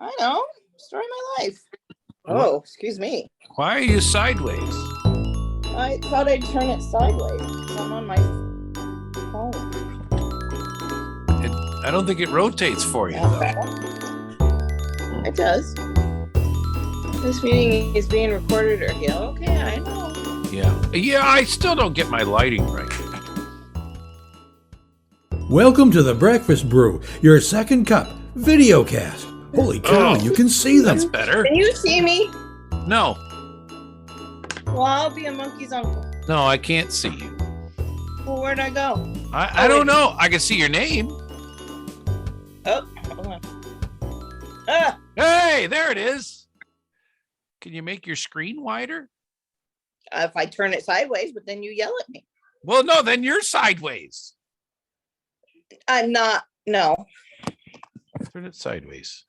I know. Story of my life. Oh, excuse me. Why are you sideways? I thought I'd turn it sideways because I'm on my phone. I don't think it rotates for you, though. It does. This meeting is being recorded. Okay, I know. Yeah, I still don't get my lighting right. Welcome to the Breakfast Brew, your second cup video cast. Holy cow, you can see them. That's better. Can you see me? No. Well, I'll be a monkey's uncle. No, I can't see you. Well, where'd I go? I don't know. I can see your name. Oh, hold on. Ah! Hey, there it is. Can you make your screen wider? If I turn it sideways, but then you yell at me. Well, no, then you're sideways. I'm not. No. Turn it sideways.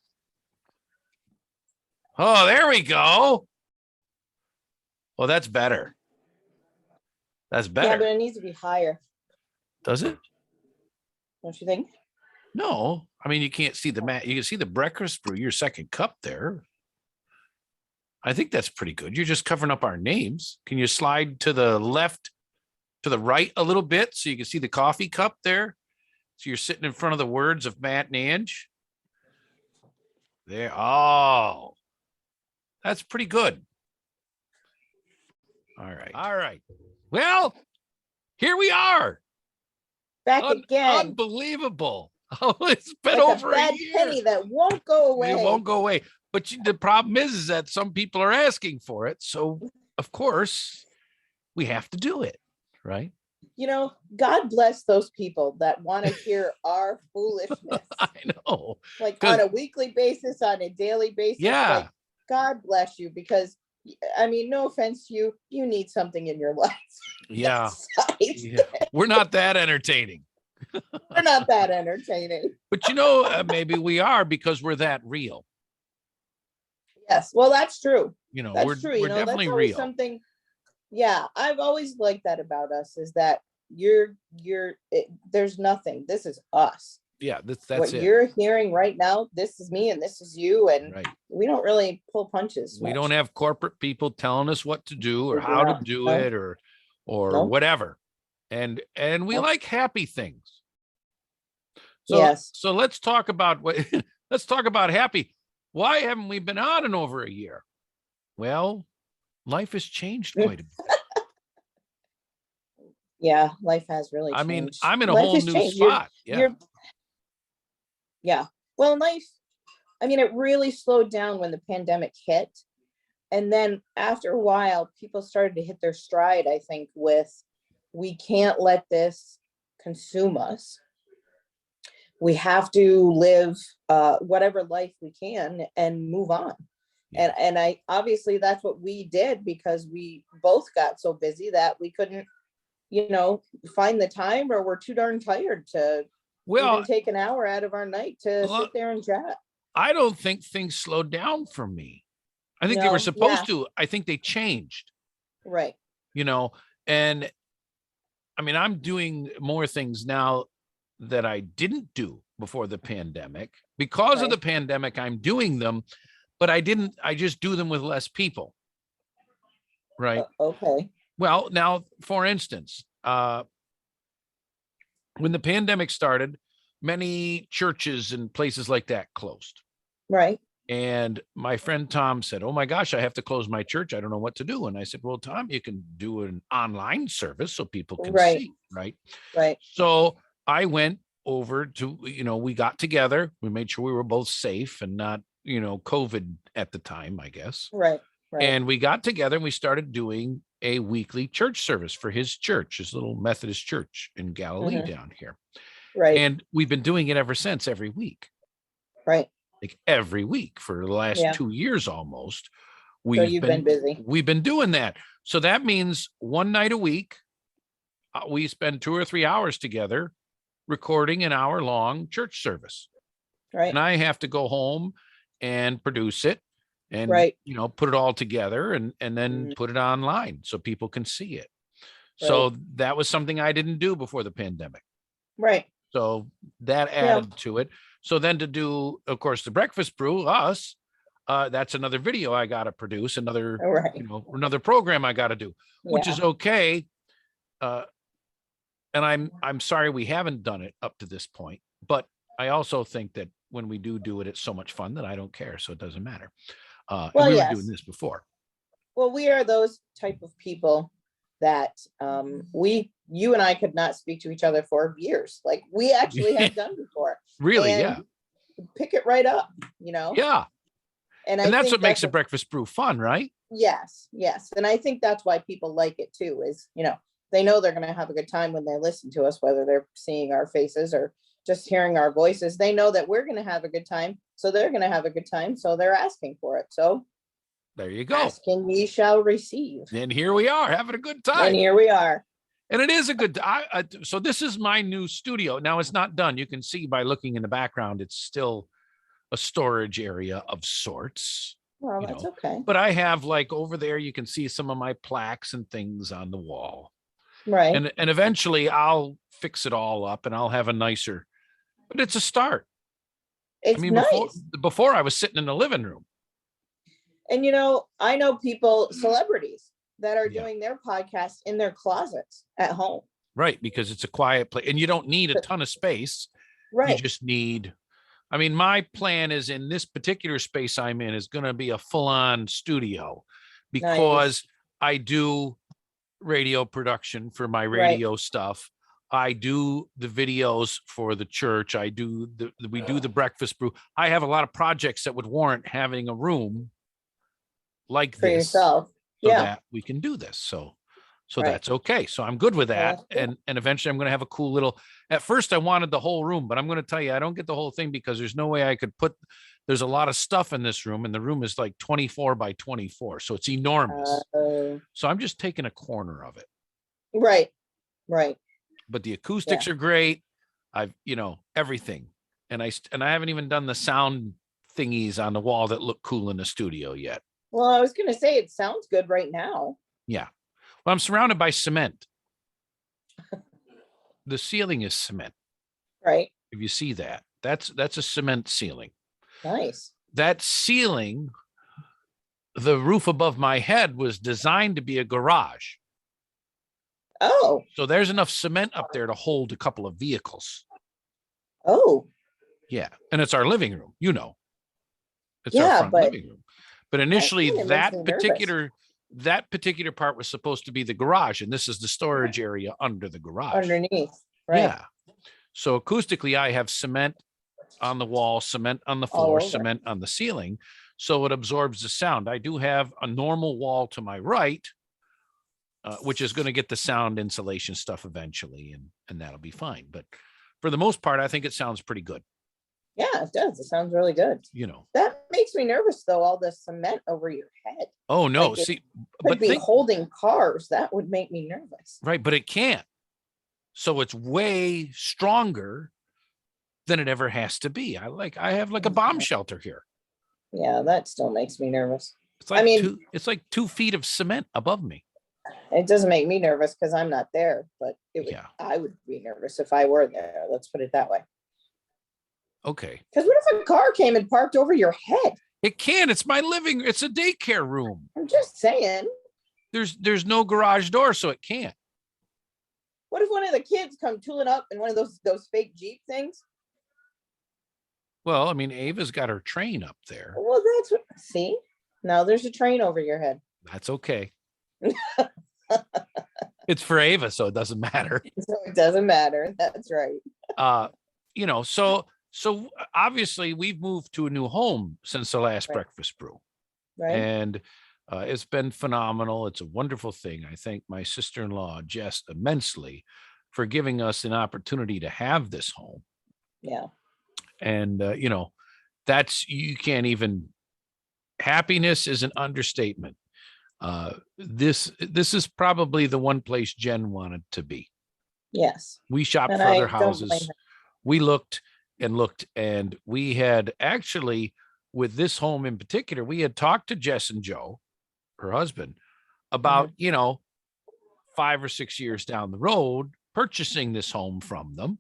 Oh, there we go. Well, that's better. That's better. Yeah, but it needs to be higher. Does it? Don't you think? No. I mean, you can't see the mat. You can see the breakfast brew, your second cup there. I think that's pretty good. You're just covering up our names. Can you slide to the left, to the right a little bit so you can see the coffee cup there? So you're sitting in front of the words of Matt and Ange. There. Oh, that's pretty good. All right. Well, here we are. Back again. Unbelievable. Oh, it's been like over a bad year. penny that won't go away. It won't go away. But the problem is that some people are asking for it. So, of course, we have to do it, right? You know, God bless those people that want to hear our foolishness. I know. Like on a weekly basis, on a daily basis. Yeah. Like, God bless you, because, I mean, no offense to you, you need something in your life. Yeah. We're not that entertaining. We're not that entertaining. But, you know, maybe we are because we're that real. Yes. Well, that's true. You know, that's we're true. You know, definitely that's always real. Something. Yeah, I've always liked that about us, is that there's nothing. This is us. Yeah, that's what it. You're hearing right now. This is me and this is you, and right. We don't really pull punches. We don't have corporate people telling us what to do or how to do it or whatever. And we like happy things. So, yes. So let's talk about let's talk about happy. Why haven't we been on in over a year? Well, life has changed quite a bit. Yeah, life has really changed. I mean, I'm in a whole new spot. Yeah. Well, life, I mean, it really slowed down when the pandemic hit. And then after a while, people started to hit their stride, I think, with, we can't let this consume us. We have to live whatever life we can and move on. Yeah. And I obviously that's what we did, because we both got so busy that we couldn't, find the time, or we're too darn tired to even take an hour out of our night to sit there and chat. I don't think things slowed down for me. I think they were supposed to. I think they changed. Right. And I mean, I'm doing more things now that I didn't do before the pandemic. Because of the pandemic, I'm doing them, but I just do them with less people. Right. Okay. Well, now, for instance, when the pandemic started, many churches and places like that closed. Right. And my friend Tom said, "Oh my gosh, I have to close my church. I don't know what to do." And I said, "Well, Tom, you can do an online service so people can see." Right. Right. So I went over to, we got together. We made sure we were both safe and not, COVID at the time, I guess. Right. Right. And we got together and we started doing a weekly church service for his church, his little Methodist church in Galilee down here. Right. And we've been doing it ever since, every week. Right. Like every week for the last 2 years almost. You've been busy. We've been doing that. So that means one night a week, we spend 2 or 3 hours together recording an hour-long church service. Right. And I have to go home and produce it and, put it all together and then put it online so people can see it. Right. So that was something I didn't do before the pandemic. Right. So that added to it. So then to do, of course, the breakfast brew, us, that's another video I got to produce, another, Right. another program I got to do, which Yeah. is okay. And I'm sorry we haven't done it up to this point, but I also think that when we do it, it's so much fun that I don't care. So it doesn't matter. And Well, we were yes. doing this before. Well, we are those type of people that you and I could not speak to each other for years. Like we actually have done before. Really? And Yeah. pick it right up, you know? Yeah. And And that's think what makes a breakfast brew fun, right? Yes. And I think that's why people like it too, is, they know they're going to have a good time when they listen to us, whether they're seeing our faces or just hearing our voices. They know that we're going to have a good time. So they're going to have a good time. So they're asking for it. So there you go. Asking ye shall receive. And here we are having a good time. And here we are. And it is a good, so this is my new studio. Now it's not done. You can see by looking in the background, it's still a storage area of sorts. Well, that's okay. But I have like over there, you can see some of my plaques and things on the wall. Right. And eventually I'll fix it all up and I'll have a nicer, but it's a start. It's nice. Before I was sitting in the living room. And I know celebrities that are doing their podcasts in their closets at home. Right, because it's a quiet place and you don't need a ton of space. Right. You just need, my plan is in this particular space I'm in is going to be a full-on studio because I do radio production for my radio stuff. I do the videos for the church. We do the breakfast brew. I have a lot of projects that would warrant having a room like for this yourself, so that we can do this. So that's okay. So I'm good with that. And eventually I'm going to have a cool little, at first I wanted the whole room, but I'm going to tell you, I don't get the whole thing because there's no way I could there's a lot of stuff in this room and the room is like 24 by 24. So it's enormous. So I'm just taking a corner of it. Right. But the acoustics are great. I've, everything. And I haven't even done the sound thingies on the wall that look cool in the studio yet. Well, I was going to say, it sounds good right now. Yeah. Well, I'm surrounded by cement. The ceiling is cement. Right. If you see that, that's a cement ceiling. Nice. That ceiling, the roof above my head was designed to be a garage. Oh. So there's enough cement up there to hold a couple of vehicles. Oh. Yeah. And it's our living room, It's our front living room. But initially that particular part was supposed to be the garage, and this is the storage area under the garage. Underneath. Right. Yeah. So acoustically, I have cement on the wall, cement on the floor, cement on the ceiling. So it absorbs the sound. I do have a normal wall to my right, which is going to get the sound insulation stuff eventually, and that'll be fine. But for the most part, I think it sounds pretty good. Yeah, it does. It sounds really good. That makes me nervous, though, all the cement over your head. Oh, no. Like See, but holding cars. That would make me nervous. Right. But it can't. So it's way stronger than it ever has to be. I have like a bomb shelter here. Yeah, that still makes me nervous. It's like it's like 2 feet of cement above me. It doesn't make me nervous because I'm not there, but I would be nervous if I were there. Let's put it that way. Okay. Because what if a car came and parked over your head? It can. It's my it's a daycare room. I'm just saying. There's no garage door, so it can't. What if one of the kids come tooling up in one of those fake Jeep things? Well, Ava's got her train up there. Well, see? Now there's a train over your head. That's okay. It's for Ava, so it doesn't matter. So it doesn't matter. That's right. So obviously we've moved to a new home since the last breakfast brew. Right. And it's been phenomenal. It's a wonderful thing. I thank my sister-in-law, Jess, immensely for giving us an opportunity to have this home. Yeah. And, you can't even, happiness is an understatement. This is probably the one place Jen wanted to be. Yes. We shopped for other houses. We looked, and we had actually, with this home in particular, we had talked to Jess and Joe, her husband, about 5 or 6 years down the road purchasing this home from them.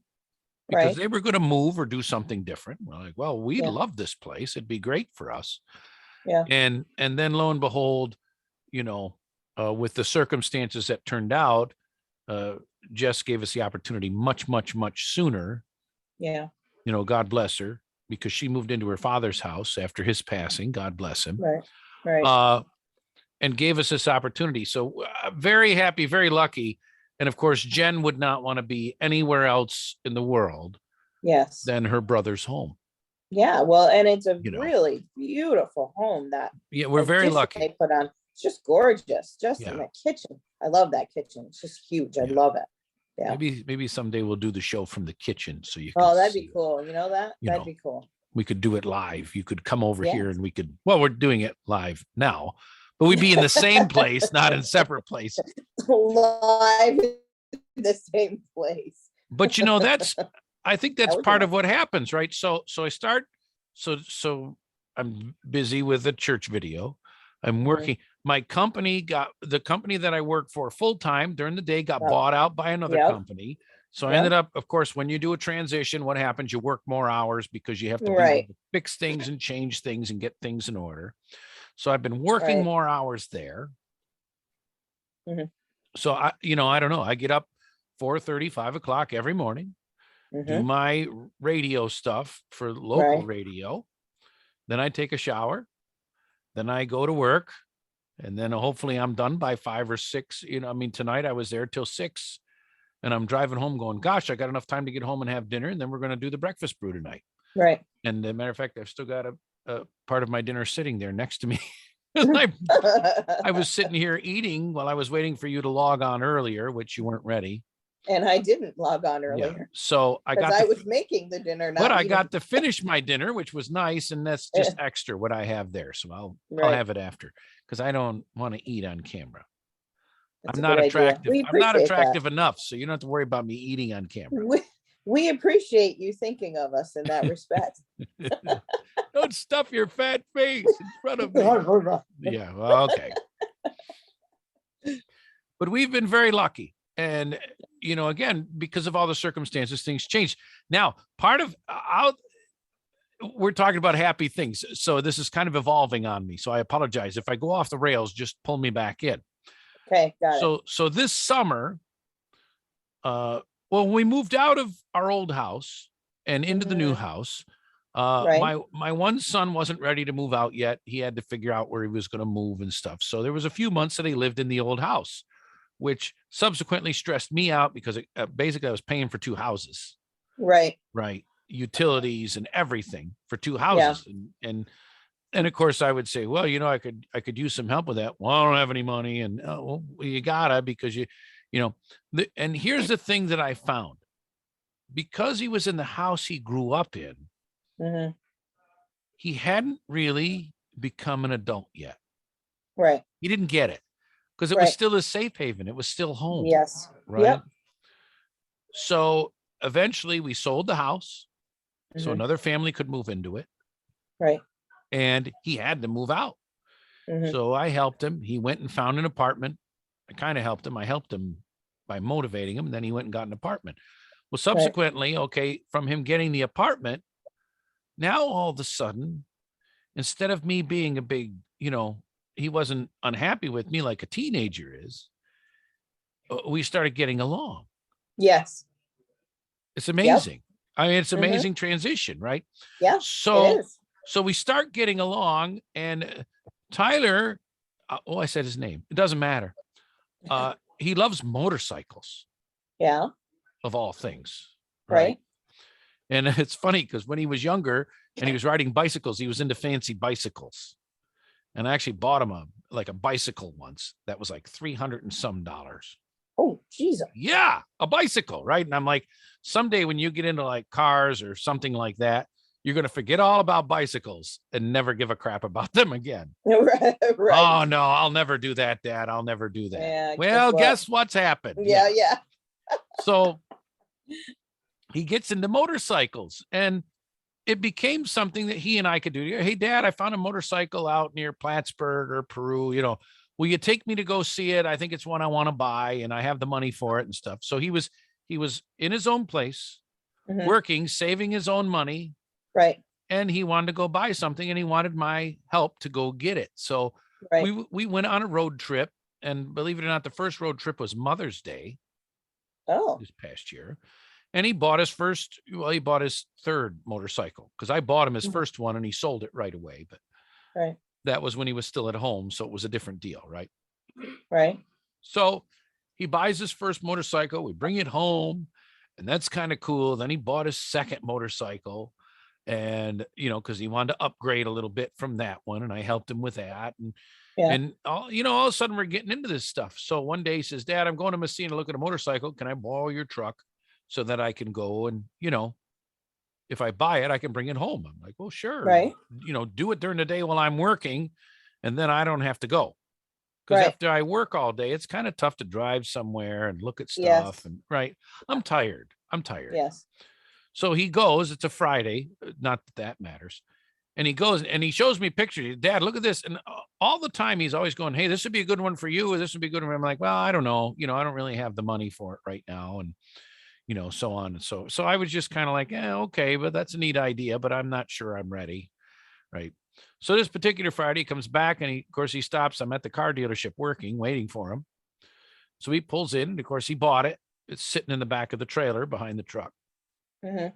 because Right. they were going to move or do something different. We're like, well, we Yeah. love this place. It'd be great for us. Yeah. And then lo and behold, with the circumstances that turned out, Jess gave us the opportunity much, much, much sooner. Yeah. God bless her, because she moved into her father's house after his passing. God bless him. Right. Right. And gave us this opportunity. So very happy, very lucky. And of course, Jen would not want to be anywhere else in the world Yes. than her brother's home. Yeah. Well, and it's a You know. really beautiful home that Yeah, we're very addition lucky. they put on. It's just gorgeous. Just in Yeah. the kitchen. I love that kitchen. It's just huge. I Yeah. love it. Yeah. Maybe someday we'll do the show from the kitchen so you can Oh, that'd see be it. cool. You know that? You That'd know. be cool. We could do it live. You could come over Yeah. here and we could, well, we're doing it live now, but we'd be in the same place, not in separate places. Live in the same place. But I think that's That would be part of nice. what happens, right? So I start, so I'm busy with a church video. I'm working. My company the company that I work for full time during the day got Oh. bought out by another Yep. company. So I Yep. ended up, of course, when you do a transition, what happens? You work more hours because you have to be Right. able to fix things and change things and get things in order. So I've been working Right. more hours there. Mhm. So I don't know. I get up 4:30, 5 o'clock every morning, do Mhm. my radio stuff for local Right. radio. Then I take a shower. Then I go to work. And then hopefully I'm done by 5 or 6. Tonight I was there till 6 and I'm driving home going, gosh, I got enough time to get home and have dinner. And then we're going to do the breakfast brew tonight. Right. And as a matter of fact, I've still got a part of my dinner sitting there next to me. I was sitting here eating while I was waiting for you to log on earlier, which you weren't ready. And I didn't log on Yeah. earlier So I because got I was making the dinner. but Not I eating. got to finish my dinner, which was nice. And that's just extra what I have there. So I'll Right. have it after, because I don't want to eat on camera. That's I'm a not good idea. attractive. We I'm not appreciate attractive enough. So you don't have to worry about me eating on camera. We appreciate you thinking of us in that respect. Don't stuff your fat face in front of me. Yeah, well, okay. But we've been very lucky. And, again, because of all the circumstances, things change. Now, part of we're talking about happy things. So this is kind of evolving on me. So I apologize. If I go off the rails, just pull me back in. Okay, got it. So this summer, we moved out of our old house and into the new house. Right. My one son wasn't ready to move out yet. He had to figure out where he was going to move and stuff. So there was a few months that he lived in the old house, which subsequently stressed me out because basically I was paying for 2 houses. Right. Right. Utilities and everything for 2 houses. And of course I would say, well, I could use some help with that. Well, I don't have any money. And well, you gotta, because and here's the thing that I found. Because he was in the house he grew up in, Mm-hmm. he hadn't really become an adult yet. Right. He didn't get it because it was still a safe haven. It was still home. Yes. Right. Yep. So eventually we sold the house so Mhm. another family could move into it. Right. And he had to move out. Mhm. So I helped him. He went and found an apartment. I kind of helped him. I helped him by motivating him. And then he went and got an apartment. Well, subsequently, from him getting the apartment, now all of a sudden, instead of me being a big, he wasn't unhappy with me like a teenager is, we started getting along. Yes. It's amazing. I mean, it's Mhm. amazing transition, right? Yeah. So, It is. so we start getting along, and Tyler, I said his name. It doesn't matter. He loves motorcycles, Yeah. of all things. Right. And it's funny because when he was younger and he was riding bicycles, he was into fancy bicycles. And I actually bought him a bicycle once that was like $300 and some. Oh, Jesus. Yeah, a bicycle, right? And I'm like, someday when you get into like cars or something like that, you're going to forget all about bicycles and never give a crap about them again. Right. Oh, no, I'll never do that, Dad. I'll never do that. Yeah, well, guess what's happened? Yeah. Yeah. So he gets into motorcycles, and it became something that he and I could do. Hey, Dad, I found a motorcycle out near Plattsburgh or Peru. Will you take me to go see it? I think it's one I want to buy, and I have the money for it and stuff. So he was in his own place, Mhm. working, saving his own money, Right. and he wanted to go buy something, and he wanted my help to go get it. So Right. we went on a road trip, and believe it or not, the first road trip was Mother's Day Oh. this past year. And he bought he bought his third motorcycle, because I bought him his Mhm. first one and he sold it right away. But Right. that was when he was still at home. So it was a different deal, right? Right. So he buys his first motorcycle. We bring it home, and that's kind of cool. Then he bought his second motorcycle, and because he wanted to upgrade a little bit from that one, and I helped him with that. Yeah. And all of a sudden we're getting into this stuff. So one day he says, Dad, I'm going to Messina to look at a motorcycle. Can I borrow your truck so that I can go and, if I buy it, I can bring it home? I'm like, well, sure. Right. Do it during the day while I'm working, and then I don't have to go. Because Right. after I work all day, it's kind of tough to drive somewhere and look at Yes. stuff. And right. I'm tired. Yes. So he goes, it's a Friday, not that matters. And he goes and he shows me pictures. Dad, look at this. And all the time he's always going, hey, this would be a good one for you. Or this would be a good one. I'm like, well, I don't know. I don't really have the money for it right now. And, so on. And so I was just kind of like, okay, but that's a neat idea, but I'm not sure I'm ready. Right. So this particular Friday he comes back, and of course he stops. I'm at the car dealership working, waiting for him. So he pulls in, and of course he bought it. It's sitting in the back of the trailer behind the truck. Mhm. And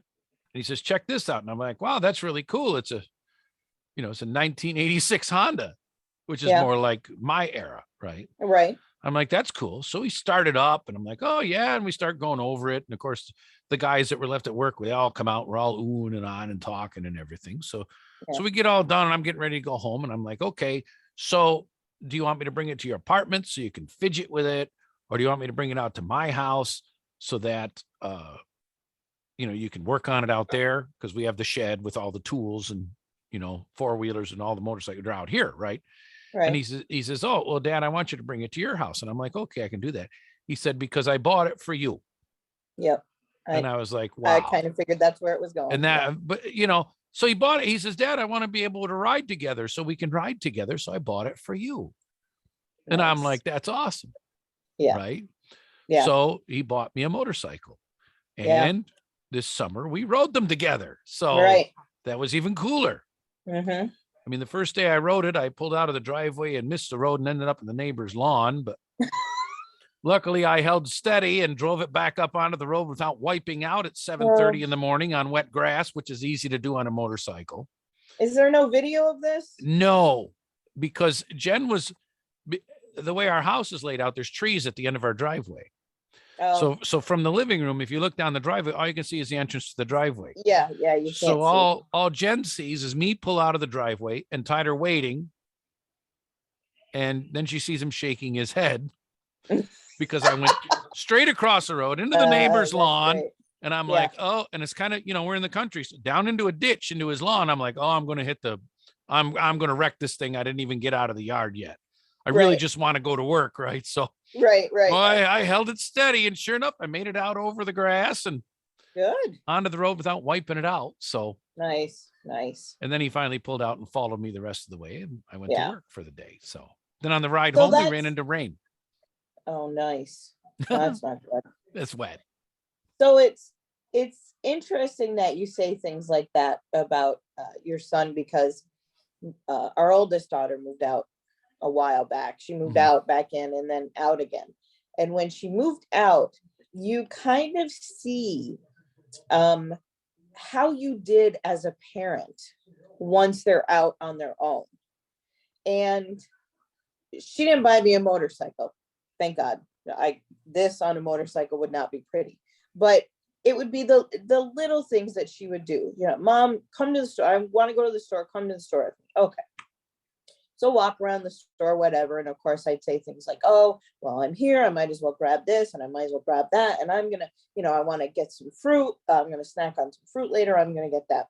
he says, check this out. And I'm like, wow, that's really cool. It's a 1986 Honda, which is Yeah. more like my era. Right. Right. I'm like, that's cool. So we started up, and I'm like, oh yeah. And we start going over it. And of course the guys that were left at work, we all come out, we're all oohing and on and talking and everything. So Yeah. we get all done, and I'm getting ready to go home, and I'm like, okay, so do you want me to bring it to your apartment so you can fidget with it? Or do you want me to bring it out to my house so that, you can work on it out there? Because we have the shed with all the tools and, four-wheelers and all the motorcycles are out here. Right. And Right. he says, oh, well, Dad, I want you to bring it to your house. And I'm like, okay, I can do that. He said, because I bought it for you. Yep. And I was like, I wow. kind of figured that's where it was going. And that, but so he bought it. He says, Dad, I want to be able to ride together so we can ride together. So I bought it for you. And I'm Nice. like, that's awesome. Yeah. Right. Yeah. So he bought me a motorcycle, Yeah. and this summer we rode them together. So Right. that was even cooler. Mm-hmm. I mean, the first day I rode it, I pulled out of the driveway and missed the road and ended up in the neighbor's lawn. But luckily I held steady and drove it back up onto the road without wiping out at 7:30 in the morning on wet grass, which is easy to do on a motorcycle. Is there no video of this? No, because the way our house is laid out, there's trees at the end of our driveway. Oh. So from the living room, if you look down the driveway, all you can see is the entrance to the driveway. Yeah. Yeah. You can't So see. all Jen sees is me pull out of the driveway and Tyler waiting. And then she sees him shaking his head because I went straight across the road into the neighbor's That's lawn. great. And I'm Yeah. like, oh, and it's kind of, we're in the country, so down into a ditch into his lawn. I'm like, oh, I'm going to wreck this thing. I didn't even get out of the yard yet. I really Right. just want to go to work. Right. So Right. Right. well, I held it steady, and sure enough, I made it out over the grass and Good. onto the road without wiping it out. So, Nice. Nice. and then he finally pulled out and followed me the rest of the way, and I went Yeah. to work for the day. So then on the ride So home, we that's- ran into rain. Oh, nice. That's not good. It's wet. So it's interesting that you say things like that about your son, because our oldest daughter moved out a while back. She moved Mhm. out, back in, and then out again. And when she moved out, you kind of see how you did as a parent once they're out on their own. And she didn't buy me a motorcycle, thank God. This on a motorcycle would not be pretty, but it would be the little things that she would do. Mom, come to the store. I want to go to the store. Come to the store. Okay. So walk around the store, whatever. And of course I'd say things like, oh, well, I'm here. I might as well grab this, and I might as well grab that. And I'm going to, I want to get some fruit. I'm going to snack on some fruit later. I'm going to get that.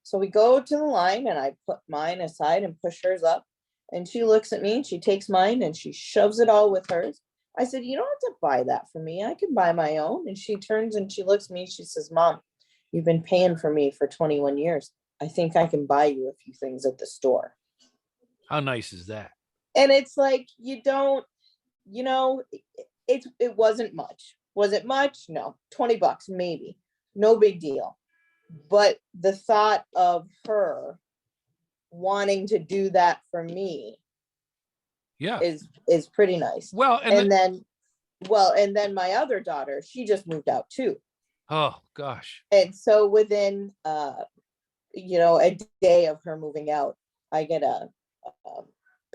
So we go to the line, and I put mine aside and push hers up. And she looks at me, and she takes mine and she shoves it all with hers. I said, you don't have to buy that for me. I can buy my own. And she turns and she looks at me. She says, Mom, you've been paying for me for 21 years. I think I can buy you a few things at the store. How nice is that? And it's like, you don't, it wasn't much. Was it much? No, $20 maybe. no big deal. But the thought of her wanting to do that for me Yeah. is pretty nice. Well, And then my other daughter, she just moved out too. oh gosh. And so within a day of her moving out, I get a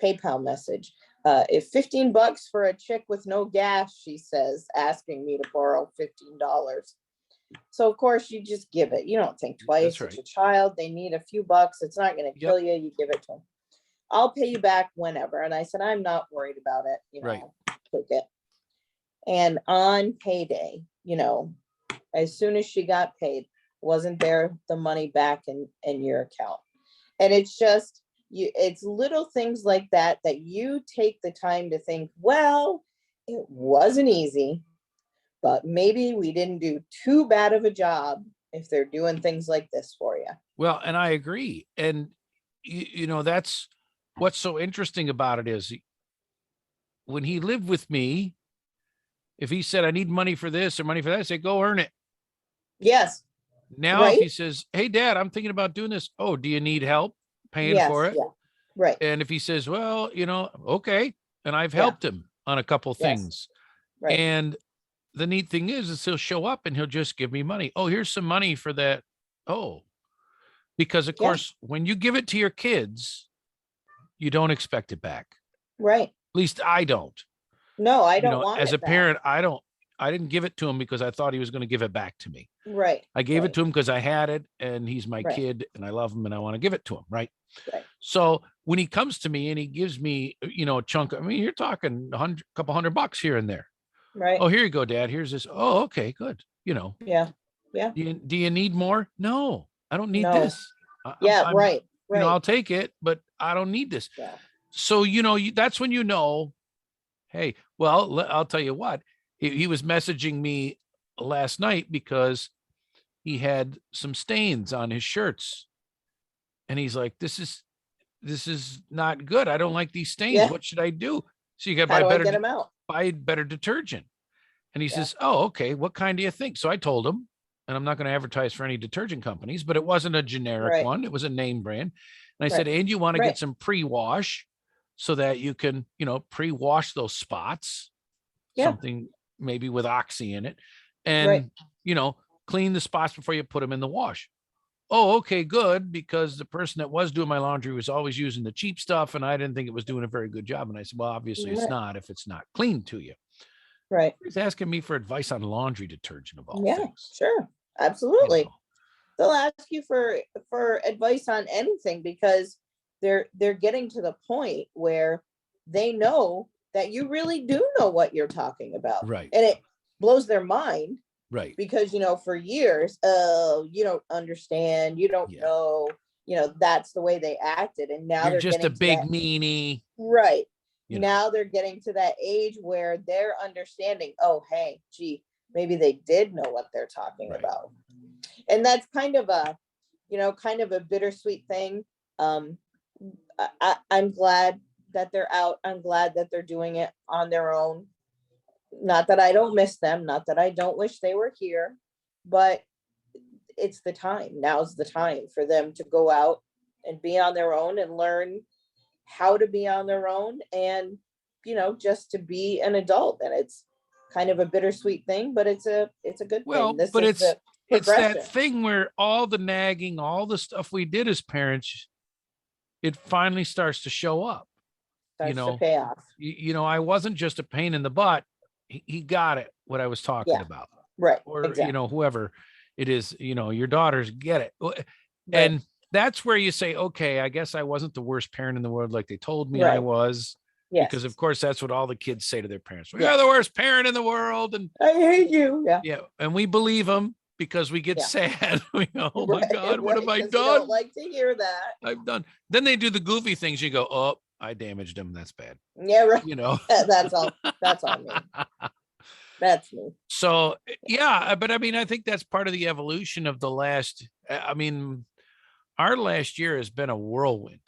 PayPal message. If $15 for a chick with no gas, she says, asking me to borrow $15. So of course you just give it. You don't think twice. That's It's right. a child. They need a few bucks. It's not going to Yep. kill you. You give it to them. I'll pay you back whenever. And I said, I'm not worried about it. Right. Take it. And on payday, as soon as she got paid, wasn't there the money back in your account. And it's just, it's little things like that you take the time to think, well, it wasn't easy, but maybe we didn't do too bad of a job if they're doing things like this for you. Well, and I agree. And that's what's so interesting about it is when he lived with me, if he said, I need money for this or money for that, I say, go earn it. Yes. Now, Right? if he says, hey, Dad, I'm thinking about doing this. Oh, do you need help paying Yes, for it? yeah. Right. And if he says, well, okay. And I've Yeah. helped him on a couple Yes. things. Right. And the neat thing is he'll show up and he'll just give me money. Oh, here's some money for that. Oh, because of Yeah. course, when you give it to your kids, you don't expect it back. Right. At least I don't. No, I don't want as it a back. parent, I didn't give it to him because I thought he was going to give it back to me. Right. I gave right. it to him because I had it and he's my Right. kid and I love him and I want to give it to him. Right. Right. So when he comes to me and he gives me, a chunk, I mean, you're talking couple $100 here and there. Right. Oh, here you go, Dad. Here's this. Oh, okay, good. Yeah. Yeah. Do you need more? No, I don't need No. this. Yeah. I'm, right. Right. I'll take it, but I don't need this. Yeah. So, that's when hey, well, I'll tell you what, he was messaging me last night because he had some stains on his shirts. And he's like, this is not good. I don't like these stains. Yeah. What should I do? So you got How to do buy I get them out? buy better detergent. And he Yeah. says, oh, okay. What kind do you think? So I told him, and I'm not going to advertise for any detergent companies, but it wasn't a generic Right. one. It was a name brand. And I Right. said, and you want to Right. get some pre-wash so that you can, pre-wash those spots, Yeah. something maybe with Oxy in it, and, Right. clean the spots before you put them in the wash. Oh, okay, good. Because the person that was doing my laundry was always using the cheap stuff. And I didn't think it was doing a very good job. And I said, well, obviously it's Right. not if it's not clean to you. Right. He's asking me for advice on laundry detergent of all Yeah. things. Sure. Absolutely. You know. They'll ask you for advice on anything because they're getting to the point where they know that you really do know what you're talking about. Right. And it blows their mind Right. because, for years, you don't understand, you don't Yeah. know, that's the way they acted. And now You're they're just a getting to big that- meanie. Right. You know. Now they're getting to that age where they're understanding, oh, hey, gee, maybe they did know what they're talking Right. about. And that's kind of a bittersweet thing. I'm glad that they're out. I'm glad that they're doing it on their own. Not that I don't miss them, not that I don't wish they were here, but it's the time. Now's the time for them to go out and be on their own and learn how to be on their own and, just to be an adult. And it's kind of a bittersweet thing, but it's a good Well, thing. but it's progression. that thing where all the nagging, all the stuff we did as parents, it finally starts to show up. Starts to pay off. I wasn't just a pain in the butt. He got it, what I was talking about. Right. Or, exactly. Whoever it is, your daughters get it. Right. And that's where you say, okay, I guess I wasn't the worst parent in the world like they told me I Right. was. Yes. Because of course that's what all the kids say to their parents. Yeah. You're the worst parent in the world. And I hate you. Yeah. yeah. And we believe them because we get Yeah. sad. We go, oh my Right, God, what have I 'cause you done? don't like to hear that. I've done. Then they do the goofy things. You go, oh, I damaged them. That's bad. Yeah, right. That's all me. That's me. So yeah, but I mean, I think that's part of the evolution of the last. I mean, our last year has been a whirlwind.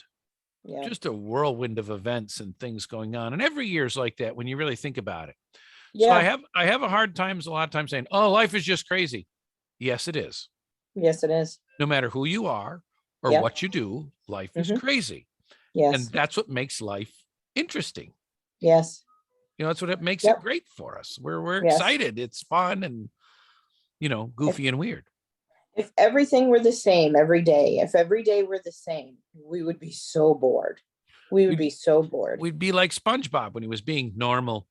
Yeah. Just a whirlwind of events and things going on. And every year is like that when you really think about it. Yeah. So I have a hard time a lot of times saying, oh, life is just crazy. Yes, it is. Yes, it is. No matter who you are or Yep. what you do, life is Mhm. crazy. Yes. And that's what makes life interesting. Yes. That's what it makes it Yep. great for us. We're Yes. excited. It's fun and goofy and weird. If everything were the same every day, if every day were the same, we would be so bored. We would be so bored. We'd be like SpongeBob when he was being normal.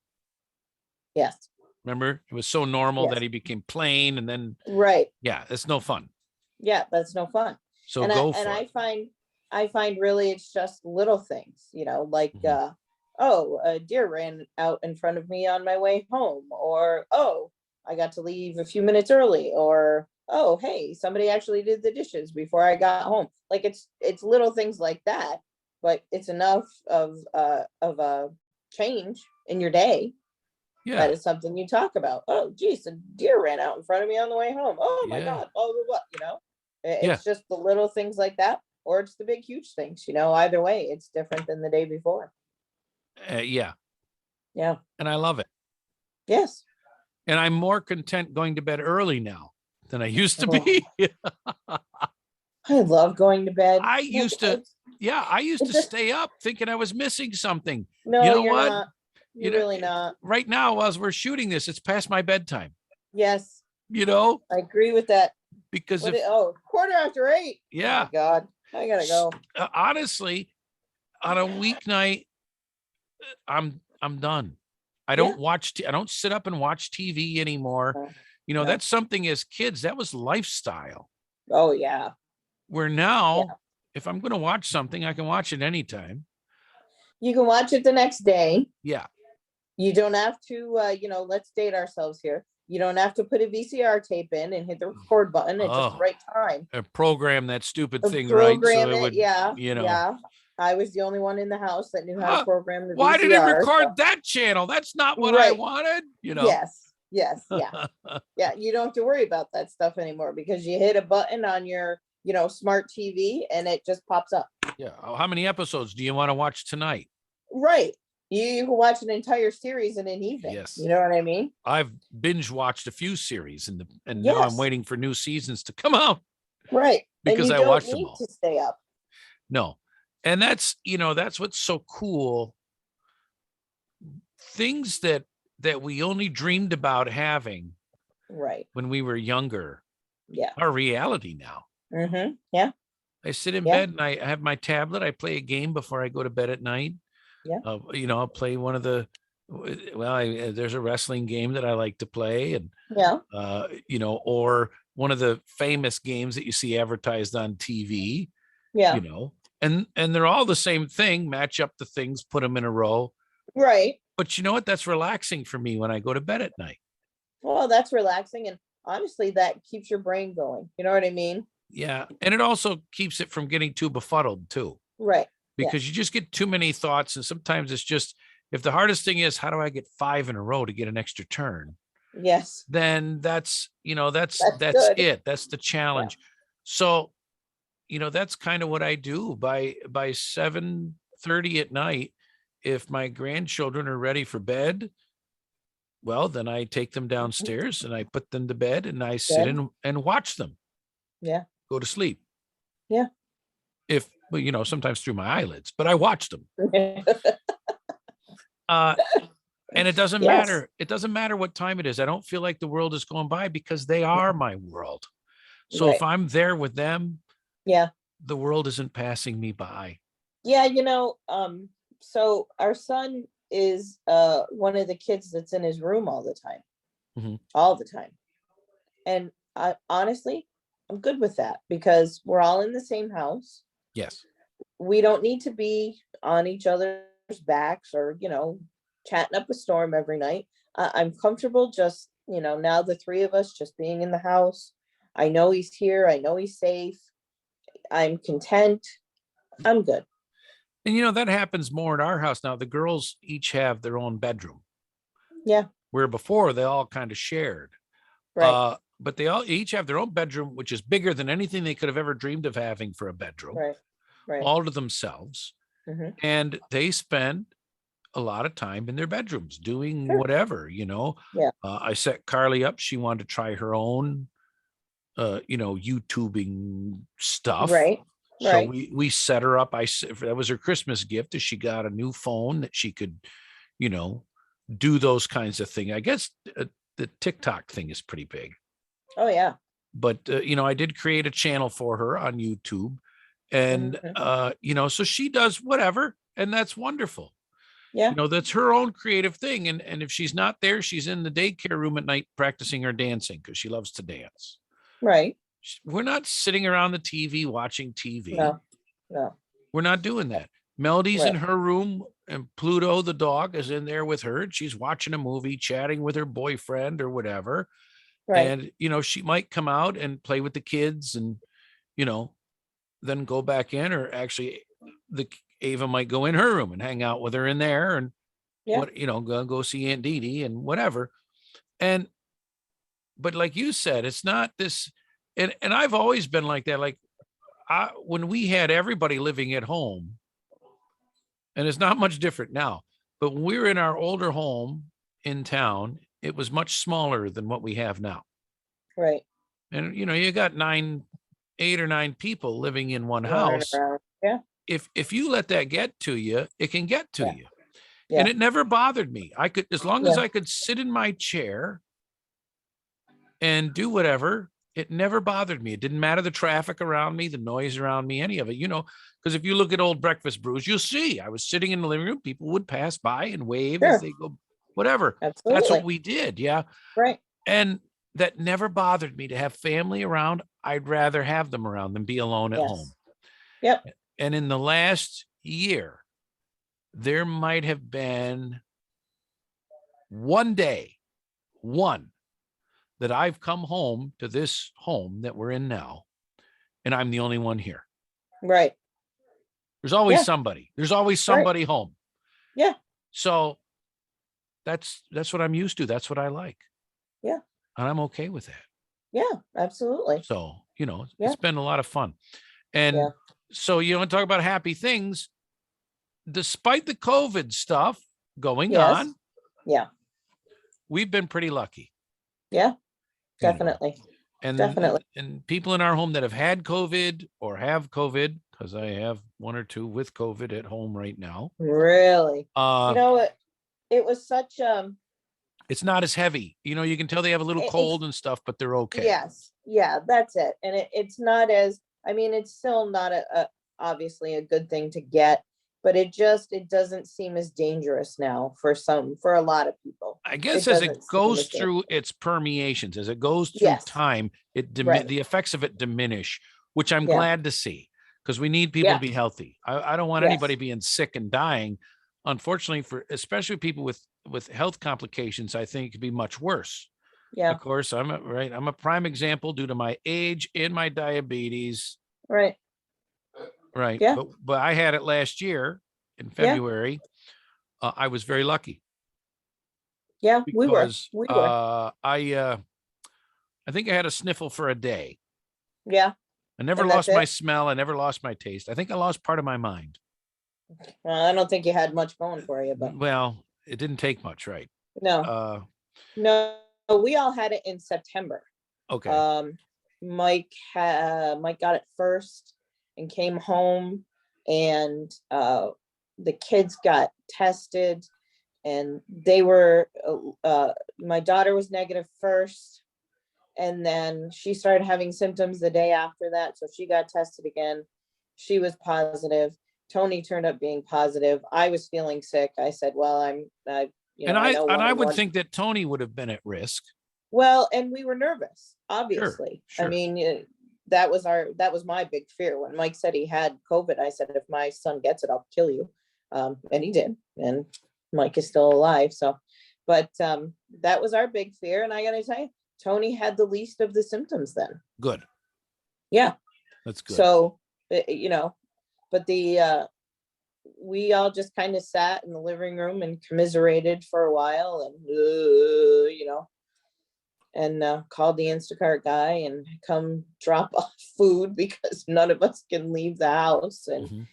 Yes. Remember, it was so normal Yes. that he became plain, and then Right. yeah, it's no fun. Yeah, that's no fun. So And go for it. I find really it's just little things, like Mhm. a deer ran out in front of me on my way home, or I got to leave a few minutes early, or hey, somebody actually did the dishes before I got home. Like it's little things like that, but it's enough of a change in your day Yeah, that is something you talk about. Oh, geez, a deer ran out in front of me on the way home. Oh my yeah, God. Oh, what? yeah, It's just the little things like that, or it's the big, huge things. Either way, it's different than the day before. yeah. Yeah. And I love it. Yes. And I'm more content going to bed early now than I used to Oh, be. I love going to bed. I Like, used to, yeah, I used to stay up thinking I was missing something. no, You know you're what? not. You're really not. Right now, as we're shooting this, it's past my bedtime. Yes, You know, I agree with that. because What? if 8:15. Oh my yeah, God, I gotta go. honestly, on a weeknight, I'm done. I Yeah. don't I don't sit up and watch TV anymore. No. That's something as kids, that was lifestyle. Oh yeah. Where now, if I'm going to watch something, I can watch it anytime. You can watch it the next day. Yeah. You don't have to, let's date ourselves here. You don't have to put a VCR tape in and hit the record button at just the Oh, right time. program that stupid thing right, so Program it it, would, yeah, yeah. I was the only one in the house that knew how to program the why did it VCR. record that channel? That's not what I Right. wanted. Yes, yes, yeah. Yeah, you don't have to worry about that stuff anymore because you hit a button on your, smart TV and it just pops up. Yeah. How many episodes do you want to watch tonight? Right. You can watch an entire series in an evening. Yes. You know what I mean? I've binge watched a few series and Yes. now I'm waiting for new seasons to come out. Right. Because and I you watched don't them need all. to stay up. No. And that's what's so cool. Things that we only dreamed about having Right. when we were younger Yeah. are reality now. Mm-hmm. Yeah. I sit in bed and I have my tablet. I play a game before I go to bed at night. Yeah. I'll play one of the, there's a wrestling game that I like to play, and Yeah. or one of the famous games that you see advertised on TV. Yeah. And they're all the same thing. Match up the things, put them in a row. Right. But you know what? That's relaxing for me when I go to bed at night. Well, that's relaxing, and honestly, that keeps your brain going. You know what I mean? Yeah, and it also keeps it from getting too befuddled too. Right. Because you just get too many thoughts, and sometimes it's just, if the hardest thing is how do I get 5 in a row to get an extra turn, yes, then that's good. it. That's the challenge. Yeah. So that's kind of what I do. By 7:30 at night, if my grandchildren are ready for bed, well, then I take them downstairs and I put them to bed and I sit in and watch them go to sleep. Yeah. If sometimes through my eyelids, but I watched them. And it doesn't matter. It doesn't matter what time it is. I don't feel like the world is going by because they are my world. So if I'm there with them, the world isn't passing me by. Yeah. So our son is one of the kids that's in his room all the time. Mm-hmm. All the time. And honestly, I'm good with that because we're all in the same house. Yes. We don't need to be on each other's backs or, chatting up a storm every night. I'm comfortable just, now the three of us just being in the house. I know he's here. I know he's safe. I'm content. I'm good. And that happens more in our house now. The girls each have their own bedroom. Yeah. Where before they all kind of shared. Right. But they all each have their own bedroom, which is bigger than anything they could have ever dreamed of having for a bedroom. Right. All to themselves. Mm-hmm. And they spend a lot of time in their bedrooms doing whatever, Yeah. I set Carly up. She wanted to try her own YouTubing stuff. Right. So Right. we set her up. That was her Christmas gift, is she got a new phone that she could, you know, do those kinds of things. I guess the TikTok thing is pretty big, Oh yeah. but I did create a channel for her on YouTube, and Mhm. so she does whatever, and that's wonderful. Yeah. That's her own creative thing, and if she's not there, she's in the daycare room at night practicing her dancing because she loves to dance. Right. We're not sitting around the TV watching TV. No. No. We're not doing that. Melody's in Right. her room, and Pluto, the dog, is in there with her. And she's watching a movie, chatting with her boyfriend or whatever. Right. And, she might come out and play with the kids and, you know, then go back in, or actually the Ava might go in her room and hang out with her in there and Yeah. go see Aunt Dee Dee and whatever. And, but like you said, it's not this, and I've always been like that. Like when we had everybody living at home, and it's not much different now, but when we were in our older home in town, it was much smaller than what we have now. Right. And you got 8 or 9 people living in one Running house. around. Yeah. If you let that get to you, it can get to Yeah. you. Yeah. And it never bothered me. I could, as long as Yeah. I could sit in my chair and do whatever, it never bothered me. It didn't matter the traffic around me, the noise around me, any of it, because if you look at old breakfast brews, you'll see I was sitting in the living room. People would pass by and wave as Sure. they go, whatever. That's what Absolutely. we did. Yeah. Right. And that never bothered me to have family around. I'd rather have them around than be alone at Yes. home. Yep. And in the last year, there might have been one day, that I've come home to this home that we're in now, and I'm the only one here. Right. There's always Yeah. somebody. There's always Right. somebody home. Yeah. So that's what I'm used to. That's what I like. Yeah. And I'm okay with that. Yeah. Absolutely. So, Yeah. it's been a lot of fun. And Yeah. so, talk about happy things, despite the COVID stuff going Yes. on, Yeah. we've been pretty lucky. Yeah. you know. Definitely. And Definitely. and people in our home that have had COVID or have COVID, because I have 1 or 2 with COVID at home right now. Really. Uh, It was such it's not as heavy. You can tell they have a little it's cold and stuff, but they're okay. yes. Yeah, that's it. And it's not as, it's still not obviously a good thing to get, but it doesn't seem as dangerous now for a lot of people. I guess It as it doesn't seem goes as through dangerous. its permeations, as it goes through Yes. time, Right. the effects of it diminish, which I'm Yeah. glad to see, because we need people Yeah. to be healthy. I don't want Yes. anybody being sick and dying. Unfortunately, especially people with health complications, I think it could be much worse. Yeah. Of course, I'm a prime example due to my age and my diabetes. Right. Right. Yeah. But I had it last year in Yeah. February. I was very lucky Yeah. We were. because We were. I think I had a sniffle for a day. Yeah. I never And that's lost my it? smell. I never lost my taste. I think I lost part of my mind. Well, I don't think you had much going for you, but Well, it didn't take much, right? no. No, we all had it in September. Okay. Mike got it first and came home, and the kids got tested, and they were my daughter was negative first, and then she started having symptoms the day after that, so she got tested again. She was positive. Tony turned up being positive. I was feeling sick. I said, well, I know I would think that Tony would have been at risk. well, and we were nervous, obviously. Sure. That was my big fear. When Mike said he had COVID, I said, if my son gets it, I'll kill you. And he did. And Mike is still alive. So, but that was our big fear. And I gotta tell you, Tony had the least of the symptoms then. Good. Yeah. That's good. So, but we all just kind of sat in the living room and commiserated for a while, and called the Instacart guy and come drop off food because none of us can leave the house. And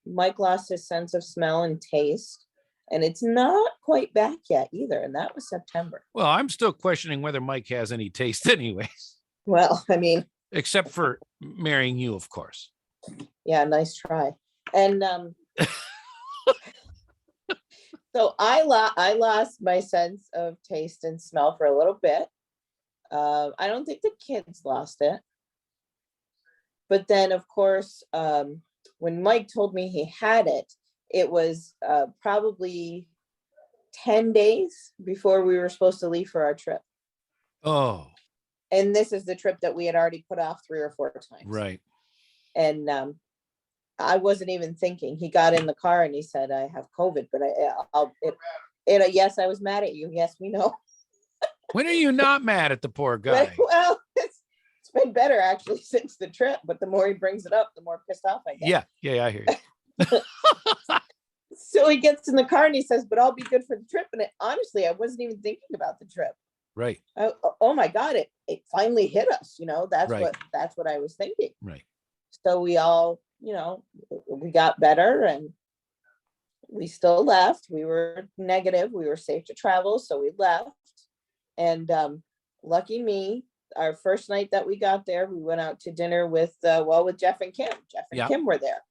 Mike lost his sense of smell and taste, and it's not quite back yet either. And that was September. Well, I'm still questioning whether Mike has any taste anyways. Well, I mean, except for marrying you, of course. yeah, nice try. And so I lost my sense of taste and smell for a little bit. I don't think the kids lost it. But then, of course, when Mike told me he had it, it was probably 10 days before we were supposed to leave for our trip. Oh, And this is the trip that we had already put off 3 or 4 times. right. And I wasn't even thinking. He got in the car and he said, "I have COVID," but yes, I was mad at you. Yes, we know. When are you not mad at the poor But, guy? well, it's been better actually since the trip, but the more he brings it up, the more pissed off I get. Yeah, I hear you. So he gets in the car and he says, "But I'll be good for the trip." And honestly, I wasn't even thinking about the trip. Right, Oh my God, it finally hit us. That's Right. what I was thinking. right. So we all, we got better and we still left. We were negative. We were safe to travel. So we left. And lucky me, our first night that we got there, we went out to dinner with Jeff and Kim. Jeff and Yep. Kim were there.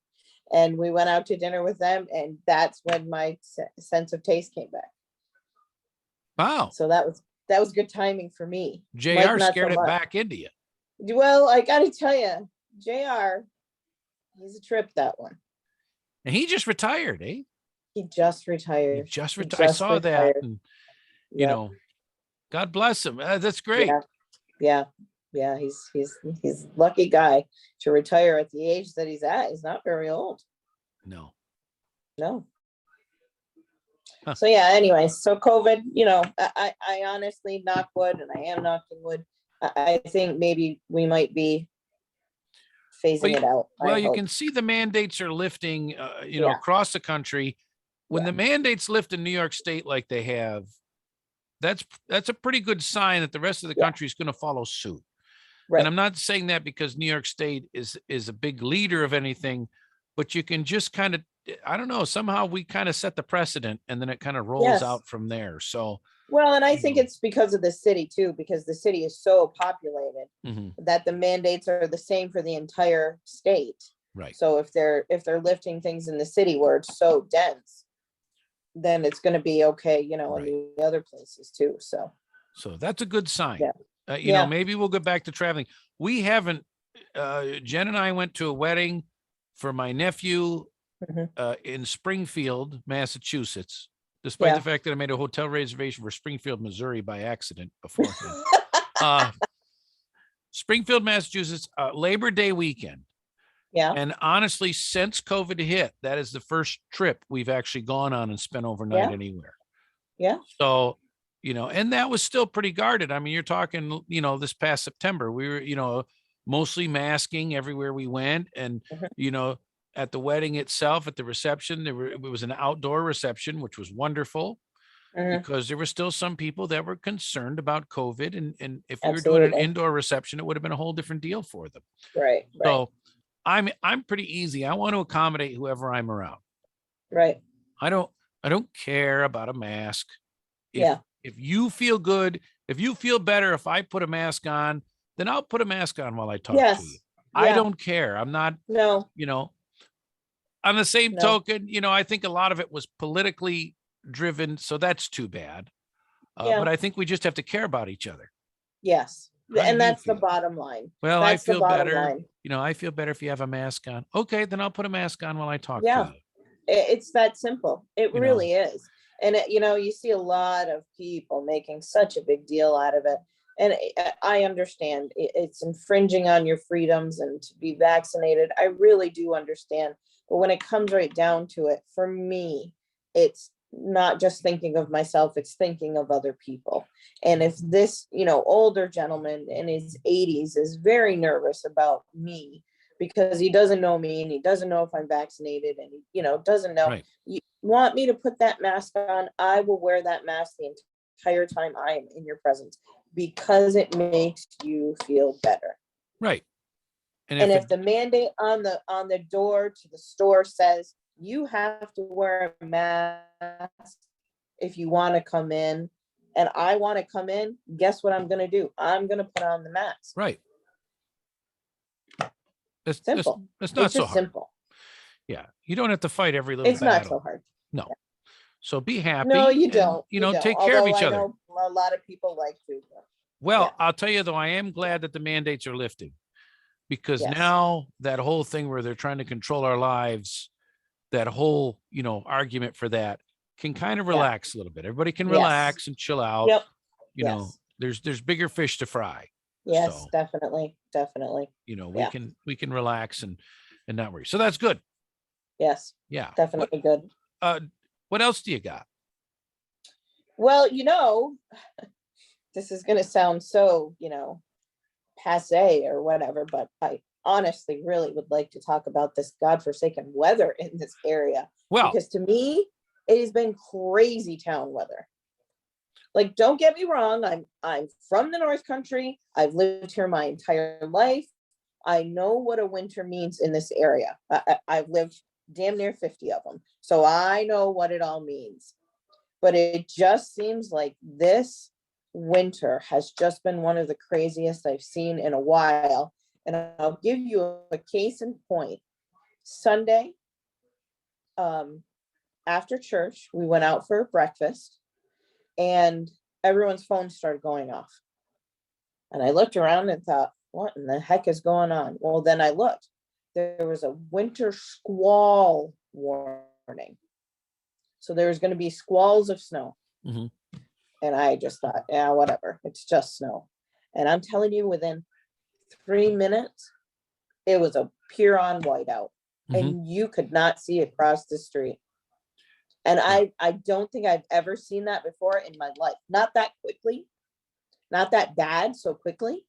And we went out to dinner with them. And that's when my sense of taste came back. Wow. So that was good timing for me. JR Mike, not scared so it much. back into you. Well, I got to tell you, JR, he's a trip, that one. And he just retired, eh? He just He retired. just He retired. I just saw that. retired. And, Yep. God bless him. That's great. Yeah. He's lucky guy to retire at the age that he's at. He's not very old. No. Huh. So yeah, anyway, so COVID, I honestly, knock wood, and I am knocking wood. I think maybe we might be phasing it out. Well, you can see the mandates are lifting, across the country. When the mandates lift in New York State like they have, that's a pretty good sign that the rest of the country is going to follow suit. Right. And I'm not saying that because New York State is a big leader of anything, but you can just kind of, I don't know, somehow we kind of set the precedent and then it kind of rolls out from there. So, well, and I think it's because of the city too, because the city is so populated that the mandates are the same for the entire state. Right. So if they're lifting things in the city where it's so dense, then it's going to be okay, in the other places too. So that's a good sign. Yeah. Maybe we'll go back to traveling. We haven't, Jen and I went to a wedding for my nephew in Springfield, Massachusetts, despite the fact that I made a hotel reservation for Springfield, Missouri by accident beforehand. Springfield, Massachusetts, Labor Day weekend. Yeah. And honestly, since COVID hit, that is the first trip we've actually gone on and spent overnight anywhere. Yeah. So, and that was still pretty guarded. I mean, you're talking, this past September, we were, mostly masking everywhere we went. And, at the wedding itself, at the reception, it was an outdoor reception, which was wonderful because there were still some people that were concerned about COVID. And if we were doing an indoor reception, it would have been a whole different deal for them. Right. So I'm pretty easy. I want to accommodate whoever I'm around. Right. I don't care about a mask. If you feel good, if you feel better, if I put a mask on, then I'll put a mask on while I talk to you. I don't care. I'm not, on the same token, I think a lot of it was politically driven. So that's too bad. But I think we just have to care about each other. Yes. How do And you that's the feel? bottom line. Well, That's I feel the bottom better. line. I feel better if you have a mask on. Okay, then I'll put a mask on while I talk to you. It's that simple. It really is. And you see a lot of people making such a big deal out of it. And I understand it's infringing on your freedoms and to be vaccinated. I really do understand. But when it comes right down to it, for me, it's not just thinking of myself, it's thinking of other people. And if this, older gentleman in his 80s is very nervous about me because he doesn't know me and he doesn't know if I'm vaccinated and he, doesn't know, you want me to put that mask on, I will wear that mask the entire time I am in your presence because it makes you feel better. Right. And if the mandate on the door to the store says you have to wear a mask if you want to come in, and I want to come in, guess what I'm going to do? I'm going to put on the mask. Right. It's not It's so just hard. simple. Yeah. You don't have to fight every little It's not so battle. hard. No. So be happy. No, you and, don't. You know, don't. take care of Although each I other. know a lot of people like to. Well, yeah. I'll tell you though, I am glad that the mandates are lifting, because Yes. now that whole thing where they're trying to control our lives, that whole, argument for that can kind of relax a little bit. Everybody can Yes. relax and chill out. Yep. You know, there's bigger fish to fry. Yes, So, definitely. we can relax and not worry. So that's good. Yes. Yeah. Definitely good. What else do you got? Well, this is going to sound so, passe or whatever, but I honestly really would like to talk about this godforsaken weather in this area. Well, because to me, it has been crazy town weather. Like, don't get me wrong. I'm from the North Country. I've lived here my entire life. I know what a winter means in this area. I've lived damn near 50 of them. So I know what it all means. But it just seems like this winter has just been one of the craziest I've seen in a while. And I'll give you a case in point. Sunday, after church, we went out for breakfast and everyone's phones started going off. And I looked around and thought, what in the heck is going on? Well, then I looked. There was a winter squall warning. So there was going to be squalls of snow. Mhm. And I just thought, yeah, whatever. It's just snow. And I'm telling you, within 3 minutes, it was a pure on whiteout. And you could not see across the street. And I don't think I've ever seen that before in my life. Not that quickly. Not that bad so quickly.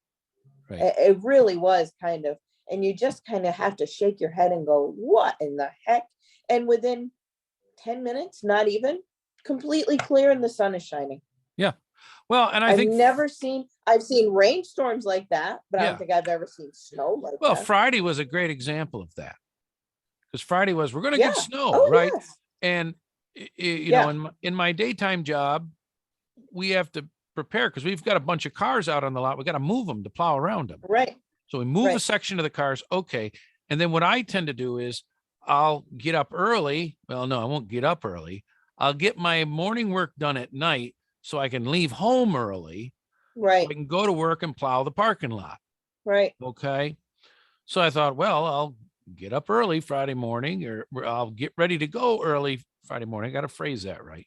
Right. It really was kind of, and you just kind of have to shake your head and go, what in the heck? And within 10 minutes, not even, completely clear and the sun is shining. Yeah. Well, and I've seen rainstorms like that, but I Yeah. don't think I've ever seen snow like Well, that. Friday was a great example of that, because Friday was, we're going to Yeah. get snow, Oh, right? yes. And you know, in my daytime job, we have to prepare because we've got a bunch of cars out on the lot. We got to move them to plow around them. Right. So we move a Right. section of the cars. Okay. And then what I tend to do is I'll get up early. Well, no, I won't get up early. I'll get my morning work done at night so I can leave home early. Right. I can go to work and plow the parking lot. Right. Okay. So I thought, well, I'll get up early Friday morning, or I'll get ready to go early Friday morning. I got to phrase that right.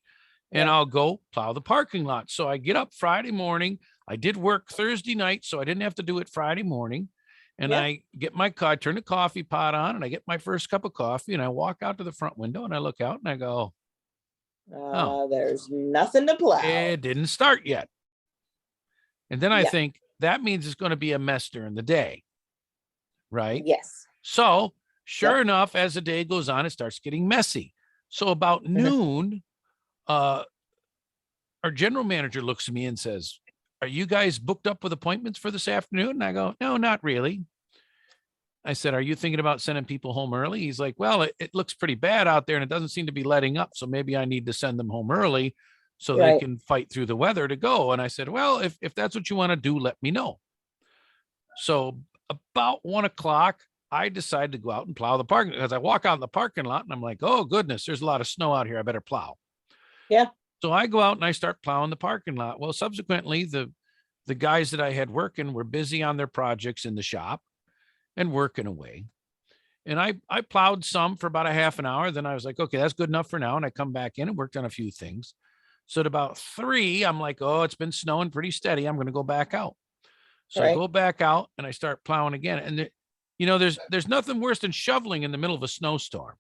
And Yeah. I'll go plow the parking lot. So I get up Friday morning. I did work Thursday night, so I didn't have to do it Friday morning. And Yeah. I get my car, turn the coffee pot on, and I get my first cup of coffee, and I walk out to the front window and I look out and I go, There's nothing to plow. it didn't start yet. And then I Yeah. think that means it's going to be a mess during the day. Right. Yes. So sure enough, as the day goes on, it starts getting messy. So about noon, our general manager looks at me and says, are you guys booked up with appointments for this afternoon? And I go, no, not really. I said, are you thinking about sending people home early? He's like, well, it looks pretty bad out there and it doesn't seem to be letting up. So maybe I need to send them home early so they Right. can fight through the weather to go. And I said, well, if that's what you want to do, let me know. So about 1 o'clock, I decided to go out and plow the parking, because I walk out in the parking lot and I'm like, oh goodness, there's a lot of snow out here. I better plow. Yeah. So I go out and I start plowing the parking lot. Well, subsequently, the guys that I had working were busy on their projects in the shop and working away. And I plowed some for about a half an hour. Then I was like, okay, that's good enough for now. And I come back in and worked on a few things. So at about 3, I'm like, oh, it's been snowing pretty steady. I'm going to go back out. So I Right. go back out and I start plowing again. And there's nothing worse than shoveling in the middle of a snowstorm,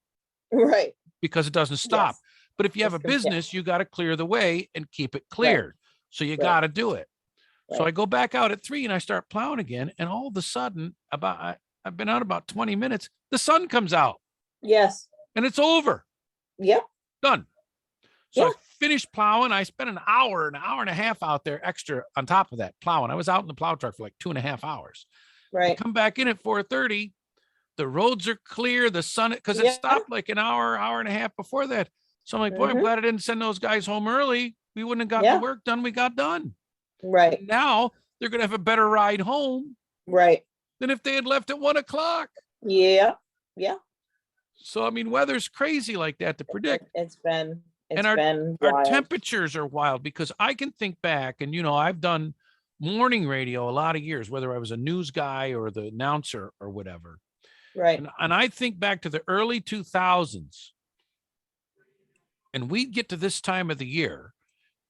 Right. because it doesn't stop. Yes. But if you have a Yes, yeah. business, you got to clear the way and keep it cleared. So you got to do it. So Right. I go back out at 3 and I start plowing again. And all of a sudden, I've been out about 20 minutes. The sun comes out Yes. and it's over. Yep. Done. So Yeah. I finished plowing. I spent an hour and a half out there extra on top of that plowing. I was out in the plow truck for like 2.5 hours. I Right. come back in at 4:30. The roads are clear. The sun, because it Yeah. stopped like an hour and a half before that. So I'm like, boy, I'm Mhm. glad I didn't send those guys home early. We wouldn't have gotten Yeah. the work done we got done. Right. And now they're going to have a better ride home Right. than if they had left at 1 o'clock. Yeah. Yeah. So, I mean, weather's crazy like that to predict. It's been And been our wild. temperatures are wild because I can think back and, I've done morning radio a lot of years, whether I was a news guy or the announcer or whatever. Right. And I think back to the early 2000s, and we'd get to this time of the year,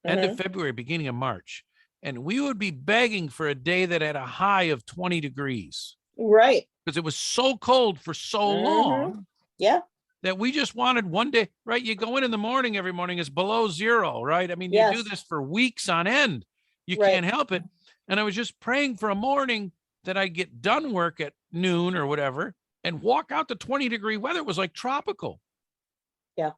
end of February, beginning of March, and we would be begging for a day that had a high of 20 degrees. Right. Because it was so cold for so long. Yeah. That we just wanted one day, right? You go in the morning, every morning is below zero, right? I mean, you do this for weeks on end. You can't help it. And I was just praying for a morning that I'd get done work at noon or whatever and walk out to 20-degree weather. It was like tropical. Yeah.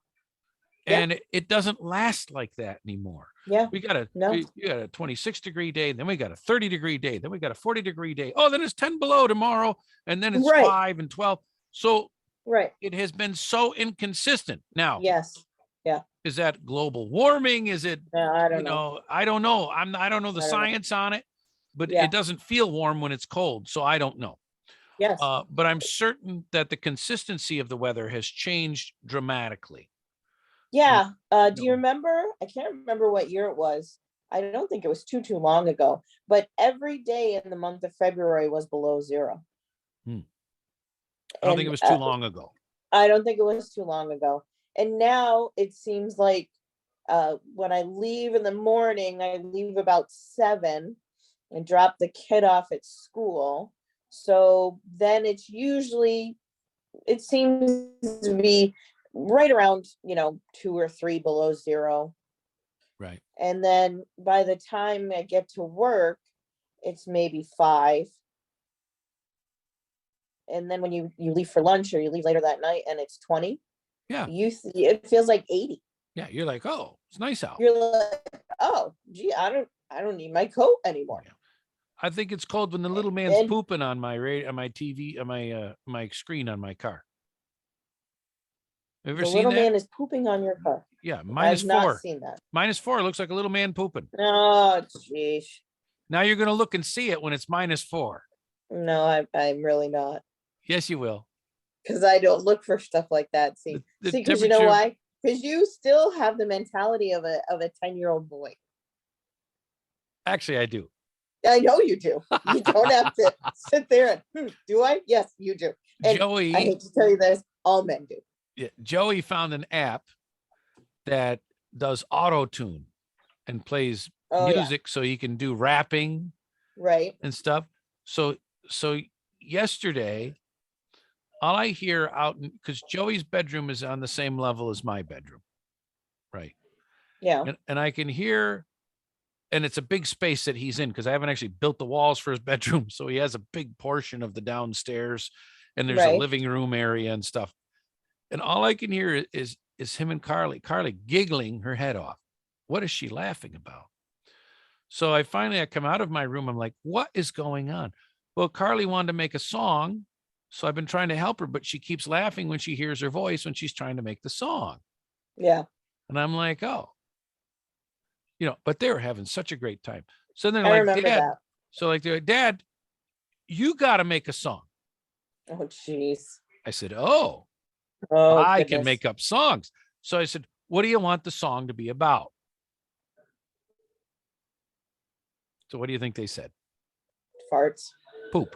And it doesn't last like that anymore. Yeah. We got a 26-degree day, then we got a 30-degree day, then we got a 40-degree day. Oh, then it's 10 below tomorrow, and then it's 5 and 12. So it has been so inconsistent. Now, yes. Yeah. Is that global warming? Is it, I don't know. I don't know. I don't know the science on it, but it doesn't feel warm when it's cold. So I don't know. Yes. But I'm certain that the consistency of the weather has changed dramatically. Yeah. Do you remember? I can't remember what year it was. I don't think it was too long ago, but every day in the month of February was below zero. I don't think it was too long ago. I don't think it was too long ago. And now it seems like when I leave in the morning, I leave about 7 and drop the kid off at school. So then it seems to be right around, 2 or 3 below zero. Right. And then by the time I get to work, it's maybe 5. And then when you leave for lunch or you leave later that night and it's 20, it feels like 80. Yeah, you're like, oh, it's nice out. You're like, oh, gee, I don't need my coat anymore. Yeah. I think it's cold when the little man's pooping on my TV, on my screen on my car. Have you ever seen that? The little man is pooping on your car. Yeah, -4. I've not seen that. -4 looks like a little man pooping. Oh, jeez. Now you're going to look and see it when it's -4. No, I'm really not. Yes, you will. Because I don't look for stuff like that. See, because you know why? Because you still have the mentality of a 10-year-old boy. Actually, I do. I know you do. You don't have to sit there and, do I? Yes, you do. And Joey, I hate to tell you this, all men do. Yeah, Joey found an app that does auto tune and plays music so he can do rapping, right, and stuff. So yesterday, all I hear out, because Joey's bedroom is on the same level as my bedroom, right? Yeah. And I can hear, and it's a big space that he's in because I haven't actually built the walls for his bedroom. So he has a big portion of the downstairs, and there's a living room area and stuff. And all I can hear is him and Carly giggling her head off. What is she laughing about? So I come out of my room. I'm like, what is going on? Well, Carly wanted to make a song. So I've been trying to help her, but she keeps laughing when she hears her voice when she's trying to make the song. Yeah. And I'm like, oh, but they were having such a great time. So then they're like, Dad, that. So like, they're like, Dad, you got to make a song. Oh, jeez. I said, oh, I can make up songs. So I said, what do you want the song to be about? So what do you think they said? Farts. Poop.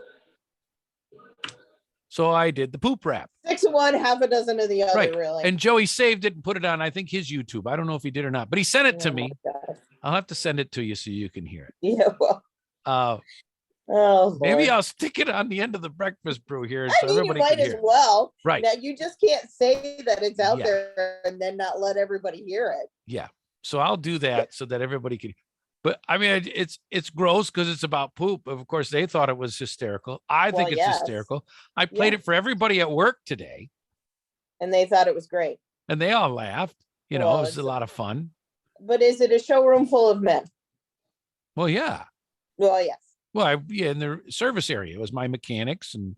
So I did the poop rap. 6 of one, half a dozen of the other, right. Really. And Joey saved it and put it on, I think, his YouTube. I don't know if he did or not, but he sent it to me. God. I'll have to send it to you so you can hear it. Yeah, well. Maybe Lord. I'll stick it on the end of the breakfast brew here. I mean, you might as well. Right. Now, you just can't say that it's out there and then not let everybody hear it. Yeah. So I'll do that so that everybody can. But I mean, it's gross because it's about poop. Of course, they thought it was hysterical. I think it's hysterical. I played it for everybody at work today. And they thought it was great. And they all laughed. It was a lot of fun. But is it a showroom full of men? Well, yeah. Well, yes. Well, in the service area, it was my mechanics and,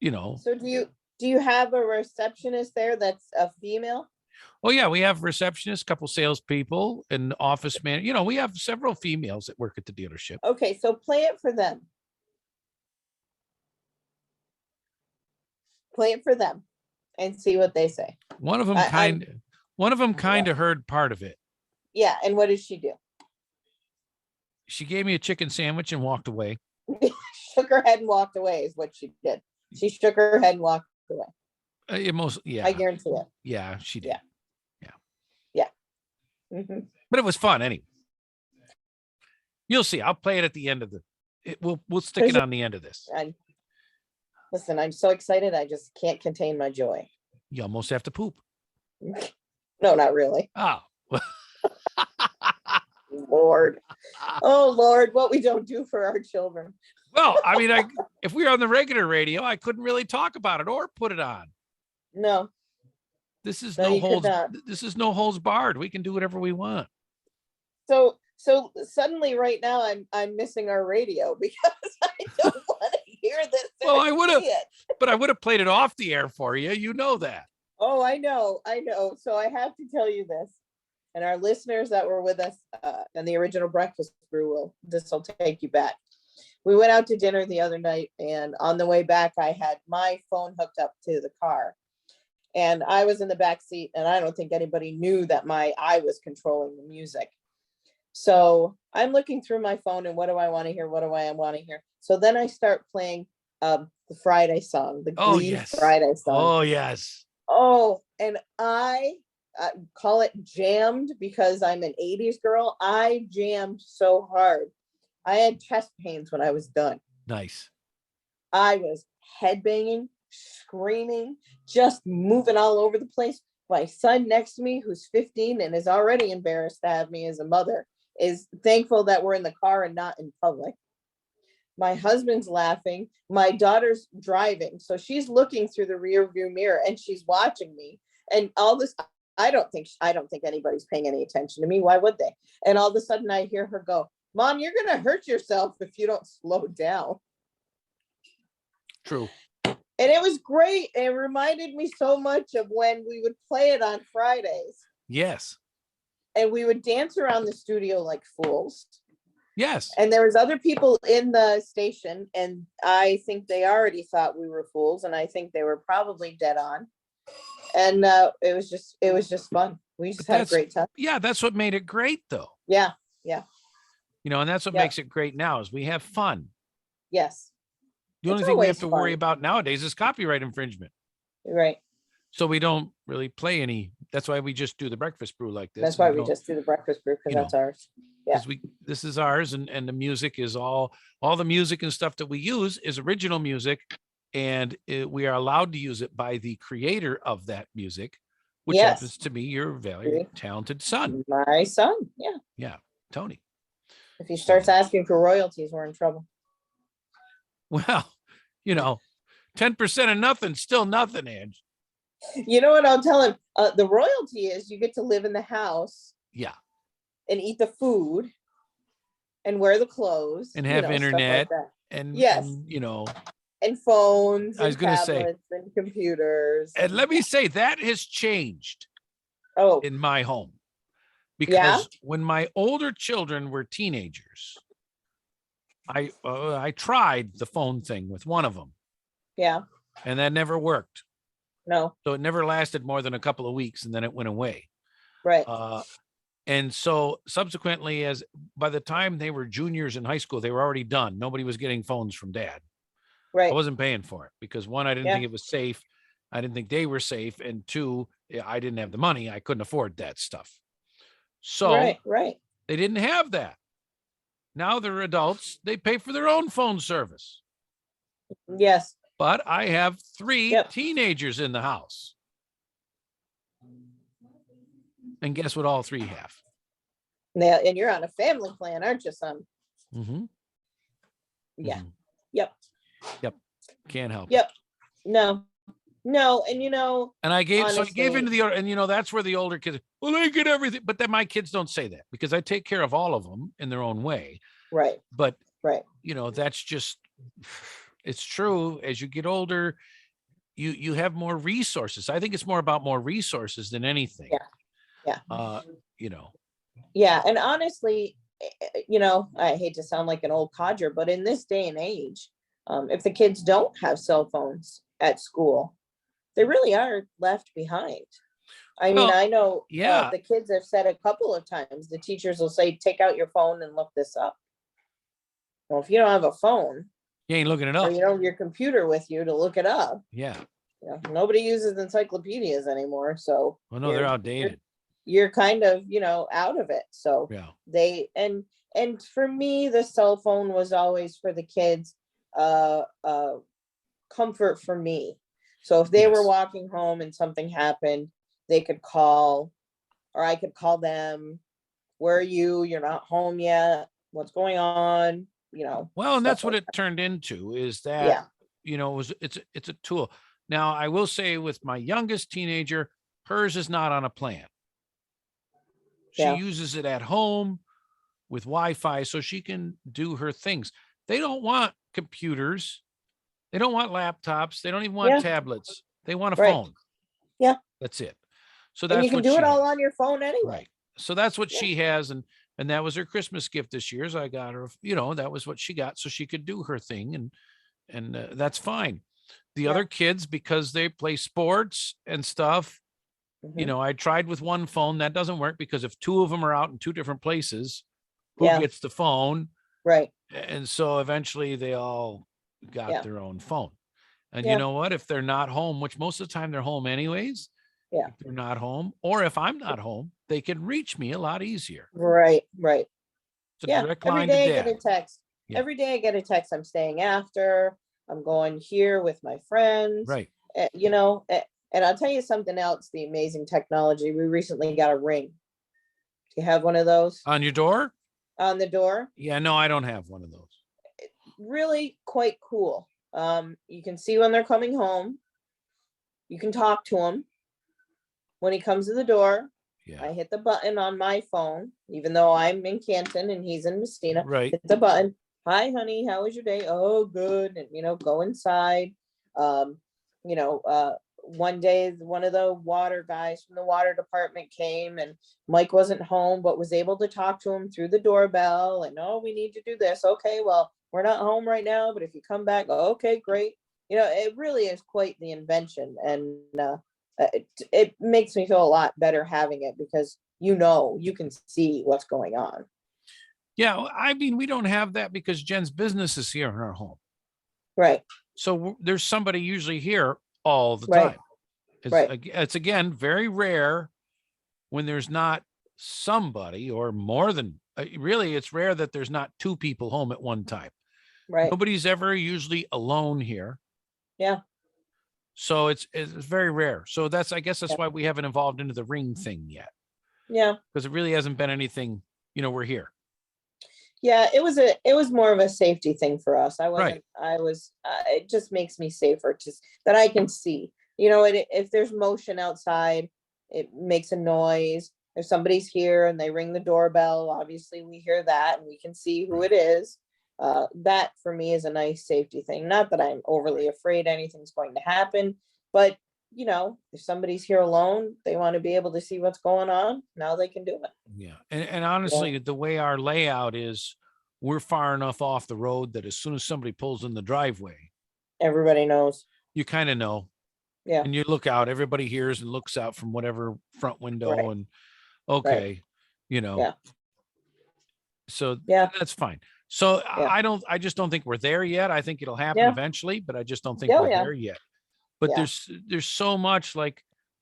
So do you have a receptionist there that's a female? Oh, yeah, we have receptionists, a couple salespeople, and office man. We have several females that work at the dealership. Okay, so play it for them. Play it for them and see what they say. One of them kind of heard part of it. Yeah. And what did she do? She gave me a chicken sandwich and walked away. Shook her head and walked away is what she did. She shook her head and walked away. Yeah. I guarantee it. Yeah, she did. Yeah. Mm-hmm. But it was fun anyway. You'll see. I'll play it at the end of we'll stick it on the end of this. Listen, I'm so excited. I just can't contain my joy. You almost have to poop. No, not really. Oh. Lord. Oh, Lord, what we don't do for our children. Well, I mean, if we were on the regular radio, I couldn't really talk about it or put it on. No. This is No, no you could holds. not. This is no holds barred. We can do whatever we want. So suddenly right now I'm missing our radio because I don't want to hear this. Well, I would have, see it. but I would have played it off the air for you. You know that. Oh, I know. So I have to tell you this. And our listeners that were with us in the original Breakfast Brew, this will take you back. We went out to dinner the other night, and on the way back, I had my phone hooked up to the car. And I was in the back seat, and I don't think anybody knew that I was controlling the music. So I'm looking through my phone, and what do I want to hear? What do I want to hear? So then I start playing the Friday song, the Glee Friday song. Oh, yes. Oh, and I call it jammed because I'm an 80s girl. I jammed so hard. I had chest pains when I was done. Nice. I was headbanging, screaming, just moving all over the place. My son next to me, who's 15 and is already embarrassed to have me as a mother, is thankful that we're in the car and not in public. My husband's laughing. My daughter's driving. So she's looking through the rear view mirror and she's watching me. And all this, I don't think anybody's paying any attention to me. Why would they? And all of a sudden I hear her go, "Mom, you're going to hurt yourself if you don't slow down." True. And it was great. It reminded me so much of when we would play it on Fridays. Yes. And we would dance around the studio like fools. Yes. And there was other people in the station, and I think they already thought we were fools, and I think they were probably dead on. And it was just fun. We just had a great time. Yeah, that's what made it great, though. Yeah. And that's what makes it great now is we have fun. Yes. The only thing we have to worry about nowadays is copyright infringement. Right. So we don't really play any. That's why we just do the Breakfast Brew like this. That's why we just do the Breakfast Brew, because that's ours. Yeah. This is ours, and the music is all the music and stuff that we use is original music, and we are allowed to use it by the creator of that music, which happens to be your very talented son. My son, yeah. Yeah, Tony. If he starts asking for royalties, we're in trouble. Well, 10% of nothing, still nothing, Ange. You know what I'll tell him? The royalty is you get to live in the house. Yeah. And eat the food and wear the clothes. And have internet. Like and and phones. I was going to say. And computers. And let me say that has changed in my home. Because when my older children were teenagers, I tried the phone thing with one of them. Yeah. And that never worked. No. So it never lasted more than a couple of weeks, and then it went away. Right. And so subsequently, by the time they were juniors in high school, they were already done. Nobody was getting phones from dad. Right. I wasn't paying for it because one, I didn't think it was safe. I didn't think they were safe. And two, I didn't have the money. I couldn't afford that stuff. So right. They didn't have that. Now they're adults. They pay for their own phone service. Yes. But I have 3 teenagers in the house. And guess what all 3 have? Now, and you're on a family plan, aren't you, son? Mm-hmm. Yeah. Mm-hmm. Yep. Can't help it. No. And I gave into the, and that's where the older kids, well, they get everything. But then my kids don't say that because I take care of all of them in their own way. Right. But, that's just, it's true. As you get older, you have more resources. I think it's more about more resources than anything. Yeah. Yeah. And honestly, I hate to sound like an old codger, but in this day and age, if the kids don't have cell phones at school, they really are left behind. I mean, Well, I know yeah, the kids have said a couple of times, the teachers will say, take out your phone and look this up. Well, if you don't have a phone you ain't looking it or up. you don't have your computer with you to look it up, Yeah. nobody uses encyclopedias anymore. So Well, no, they're outdated. you're kind of, out of it. So Yeah. and for me, the cell phone was always for the kids, comfort for me. So if they were Yes. walking home and something happened, they could call, or I could call them. Where are you? You're not home yet. What's going on? Well, and Stuff that's what like it turned into, is that, Yeah. it's a tool. Now, I will say with my youngest teenager, hers is not on a plan. She Yeah. uses it at home with Wi-Fi so she can do her things. They don't want computers. They don't want laptops. They don't even want Yeah. tablets. They want a Right. phone. Yeah. That's it. So And you that's can what do she it all has. on your phone anyway. Right. So that's what Yeah. she has. And that was her Christmas gift this year. So I got her, that was what she got. So she could do her thing. And that's fine. The Yeah. other kids, because they play sports and stuff, Mhm. I tried with one phone. That doesn't work because if two of them are out in two different places, who Yeah. gets the phone? Right. And so eventually they all got Yeah. their own phone. And you Yeah. know what? If they're not home, which most of the time they're home anyways, Yeah. if they're not home, or if I'm not home, they can reach me a lot easier. Right. Right. It's a Yeah. direct Every line to day I get a dad. text. Yeah. Every day I get a text. I'm staying after. I'm going here with my friends. Right. And I'll tell you something else. The amazing technology. We recently got a ring. Do you have one of those On your door? on the door? Yeah, no, I don't have one of those. Really quite cool. You can see when they're coming home. You can talk to him when he comes to the door. Yeah. I hit the button on my phone, even though I'm in Canton and he's in Messina. Right. Hit the button. Hi, honey. How was your day? Oh, good. And go inside. Um, one day one of the water guys from the water department came and Mike wasn't home, but was able to talk to him through the doorbell. And we need to do this. Okay, well, we're not home right now, but if you come back, okay, great. It really is quite the invention, and it makes me feel a lot better having it because you can see what's going on. Yeah, I mean, we don't have that because Jen's business is here in our home. Right. So there's somebody usually here all the Right. time. It's, Right. it's again very rare when there's not somebody or more than really. It's rare that there's not two people home at one time. Right. Nobody's ever usually alone here. Yeah. So it's very rare. So I guess that's Yeah. why we haven't evolved into the ring thing yet, Yeah. because it really hasn't been anything. We're here. Yeah, it was more of a safety thing for us. Right. It just makes me safer just that I can see. If there's motion outside, it makes a noise. If somebody's here and they ring the doorbell, obviously we hear that and we can see who it is. That for me is a nice safety thing. Not that I'm overly afraid anything's going to happen, but if somebody's here alone, they want to be able to see what's going on. Now they can do it. Yeah. And honestly, the way our layout is, we're far enough off the road that as soon as somebody pulls in the driveway, Everybody knows. you kind of know. Yeah. And you look out, everybody hears and looks out from whatever front window. Right. And okay, Yeah. so Yeah. that's fine. So Yeah. I just don't think we're there yet. I think it'll happen Yeah. eventually, but I just don't think Oh, we're yeah. there yet. But Yeah. there's so much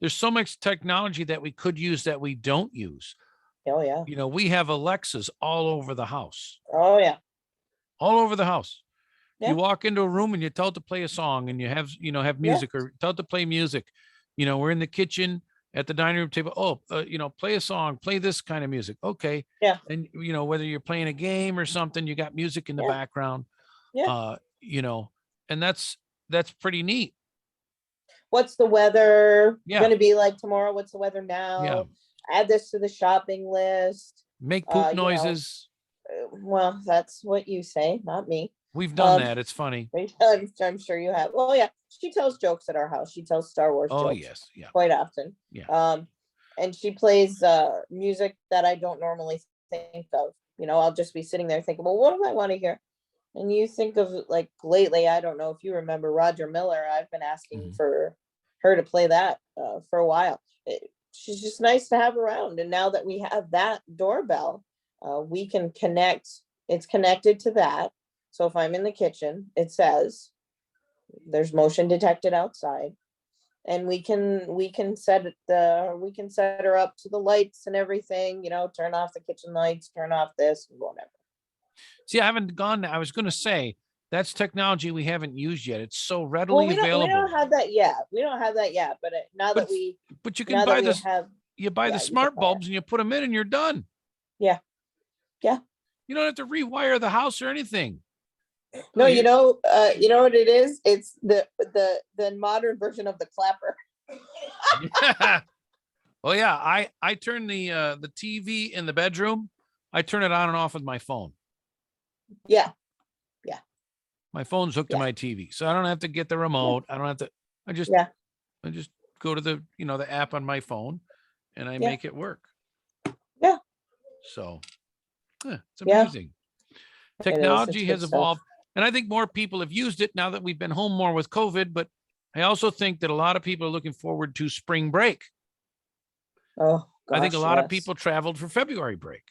there's so much technology that we could use that we don't use. Oh, yeah. We have Alexas all over the house, Oh, yeah. all over the house. Yeah. You walk into a room and you tell it to play a song, and you have music, or tell it to play music. We're in the kitchen at the dining room table. Oh, play a song, play this kind of music. Okay. Yeah. And whether you're playing a game or something, you got music in the Yeah. background. Yeah. And that's pretty neat. What's the weather Yeah. going to be like tomorrow? What's the weather now? Yeah. Add this to the shopping list. Make poop noises. Well, that's what you say, not me. We've done that. It's funny. I'm sure you have. Well, yeah, she tells jokes at our house. She tells Star Wars Oh, jokes yes. Yeah. quite often. Yeah. And she plays music that I don't normally think of. I'll just be sitting there thinking, well, what do I want to hear? And you think of lately, I don't know if you remember Roger Miller. I've been asking for her to play that for a while. She's just nice to have around. And now that we have that doorbell, we can connect. It's connected to that. So if I'm in the kitchen, it says there's motion detected outside, and we can set her up to the lights and everything. Turn off the kitchen lights, turn off this, whatever. See, I haven't gone. I was going to say that's technology we haven't used yet. It's so readily available. We don't have that yet. But but you can buy this. You buy the smart bulbs and you put them in, and you're done. Yeah. You don't have to rewire the house or anything. No, you know what it is? It's the modern version of the clapper. Oh yeah, I turn the TV in the bedroom. I turn it on and off with my phone. Yeah. My phone's hooked to my TV, so I don't have to get the remote. I don't have to. I just go to the the app on my phone, and I make it work. Yeah. So, it's amazing. Technology has evolved, and I think more people have used it now that we've been home more with COVID. But I also think that a lot of people are looking forward to spring break. Oh, gosh, I think a lot of people traveled for February break.